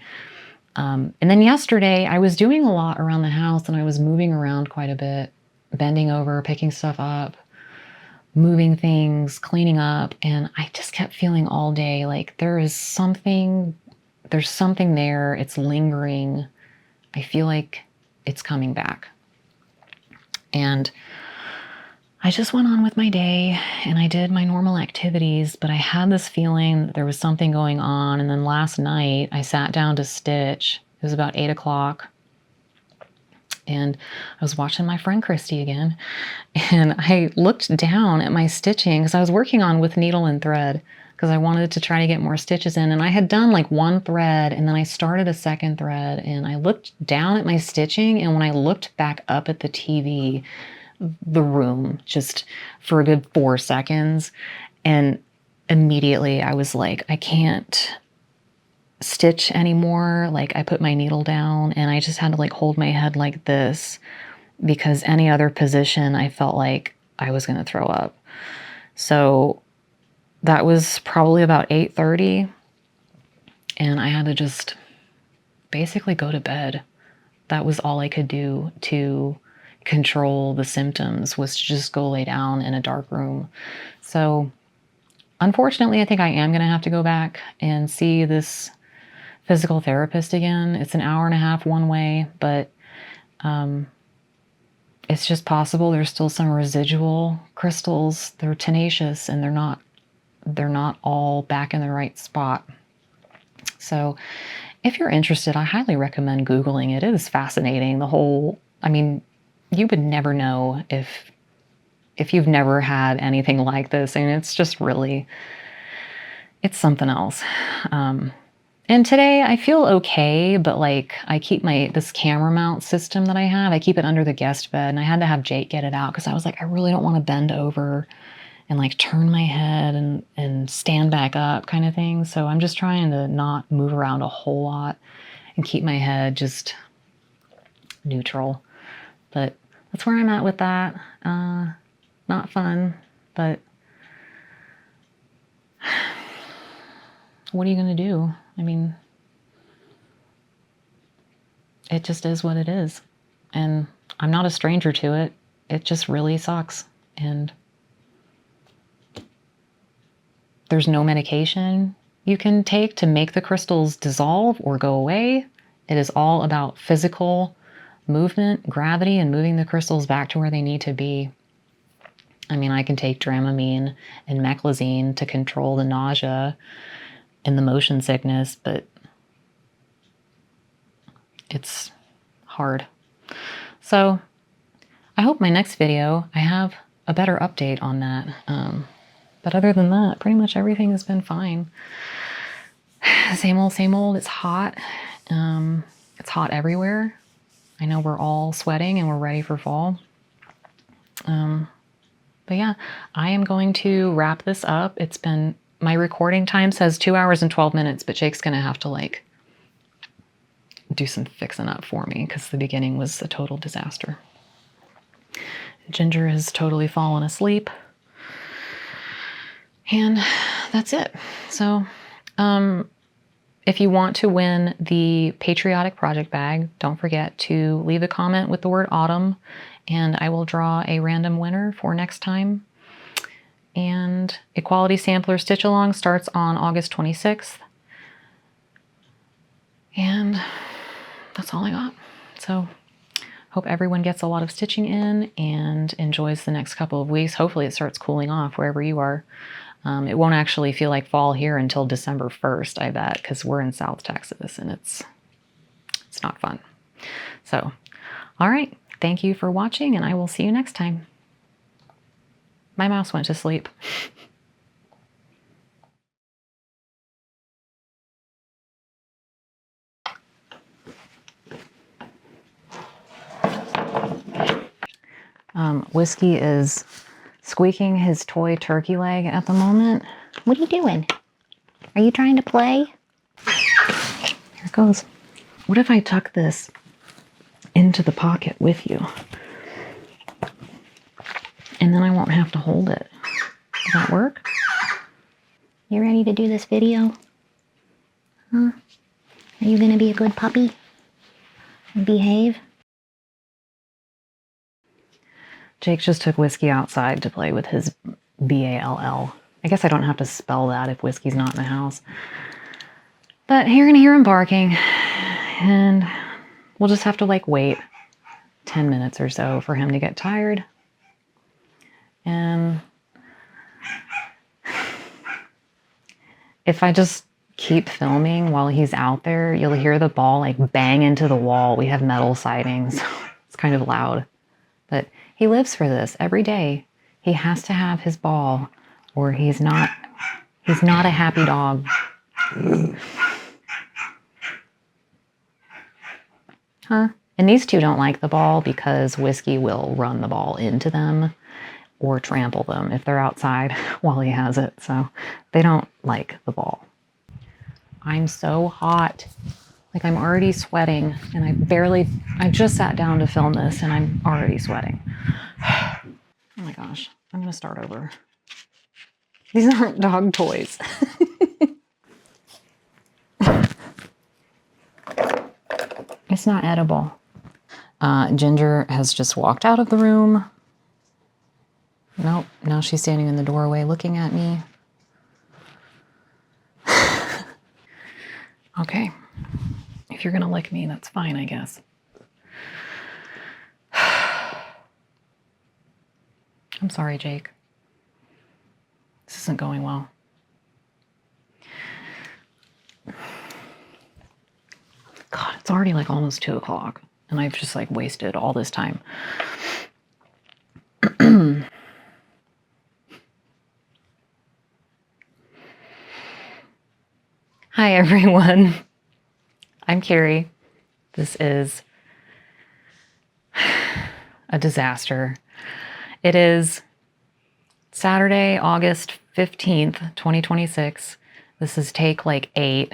And then yesterday I was doing a lot around the house, and I was moving around quite a bit, bending over, picking stuff up, moving things, cleaning up. And I just kept feeling all day like there's something there. It's lingering. I feel like it's coming back. And I just went on with my day, and I did my normal activities, but I had this feeling that there was something going on. And then last night I sat down to stitch. It was about 8 o'clock. And I was watching my friend Christy again, and I looked down at my stitching, because I was working on with needle and thread, because I wanted to try to get more stitches in. And I had done like 1 thread, and then I started a 2nd thread, and I looked down at my stitching, and when I looked back up at the TV, the room, just for a good 4 seconds, And immediately I was like, I can't stitch anymore. Like I put my needle down and I just had to like hold my head like this, because any other position I felt like I was going to throw up. So that was probably about 8:30, and I had to just basically go to bed. That was all I could do to control the symptoms, was to just go lay down in a dark room. So unfortunately, I think I am going to have to go back and see this physical therapist again. It's an hour and a half one way, but it's just possible there's still some residual crystals. They're tenacious and they're not all back in the right spot. So if you're interested, I highly recommend Googling it. It is fascinating. I mean, you would never know if you've never had anything like this. And it's just really, it's something else. And today I feel okay, but like I keep this camera mount system that I have, I keep it under the guest bed, and I had to have Jake get it out because I was like, I really don't want to bend over and like turn my head and stand back up kind of thing. So I'm just trying to not move around a whole lot and keep my head just neutral. But that's where I'm at with that. Not fun, but what are you going to do? I mean, it just is what it is. And I'm not a stranger to it. It just really sucks. And there's no medication you can take to make the crystals dissolve or go away. It is all about physical movement, gravity, and moving the crystals back to where they need to be. I mean, I can take Dramamine and Meclizine to control the nausea and the motion sickness, but it's hard. So I hope my next video, I have a better update on that. But other than that, pretty much everything has been fine. Same old, same old. It's hot. It's hot everywhere. I know we're all sweating and we're ready for fall. But yeah, I am going to wrap this up. My recording time says 2 hours and 12 minutes, but Jake's going to have to like do some fixing up for me because the beginning was a total disaster. Ginger has totally fallen asleep. And that's it. So if you want to win the Patriotic Project Bag, don't forget to leave a comment with the word autumn, and I will draw a random winner for next time. And Equality Sampler Stitch Along starts on August 26th. And that's all I got. So hope everyone gets a lot of stitching in and enjoys the next couple of weeks. Hopefully it starts cooling off wherever you are. It won't actually feel like fall here until December 1st, I bet, because we're in South Texas and it's not fun. So, all right. Thank you for watching, and I will see you next time. My mouse went to sleep. Whiskey is squeaking his toy turkey leg at the moment. What are you doing? Are you trying to play? Here it goes. What if I tuck this into the pocket with you? And then I won't have to hold it. Does that work? You ready to do this video? Huh? Are you gonna be a good puppy? Behave? Jake just took Whiskey outside to play with his BALL. I guess I don't have to spell that if Whiskey's not in the house. But you're gonna hear him barking, and we'll just have to like wait 10 minutes or so for him to get tired. And if I just keep filming while he's out there, you'll hear the ball like bang into the wall. We have metal sidings. It's kind of loud. But he lives for this every day. He has to have his ball or he's not a happy dog. Huh? And these two don't like the ball because Whiskey will run the ball into them, or trample them if they're outside while he has it. So they don't like the ball. I'm so hot. Like I'm already sweating and I just sat down to film this and I'm already sweating. Oh my gosh, I'm gonna start over. These aren't dog toys. It's not edible. Ginger has just walked out of the room. Nope, now she's standing in the doorway looking at me. Okay, if you're gonna lick me, that's fine, I guess. I'm sorry, Jake. This isn't going well. God, it's already like almost 2 o'clock and I've just like wasted all this time. Hi, everyone. I'm Carrie. This is a disaster. It is Saturday, August 15th, 2026. This is take like 8.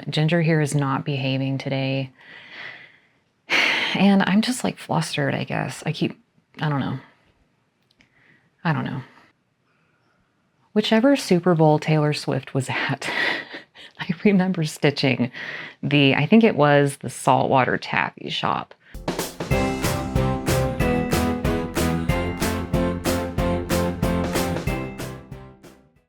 Ginger here is not behaving today. And I'm just like flustered, I guess. I don't know. Whichever Super Bowl Taylor Swift was at, I remember stitching I think it was the saltwater taffy shop.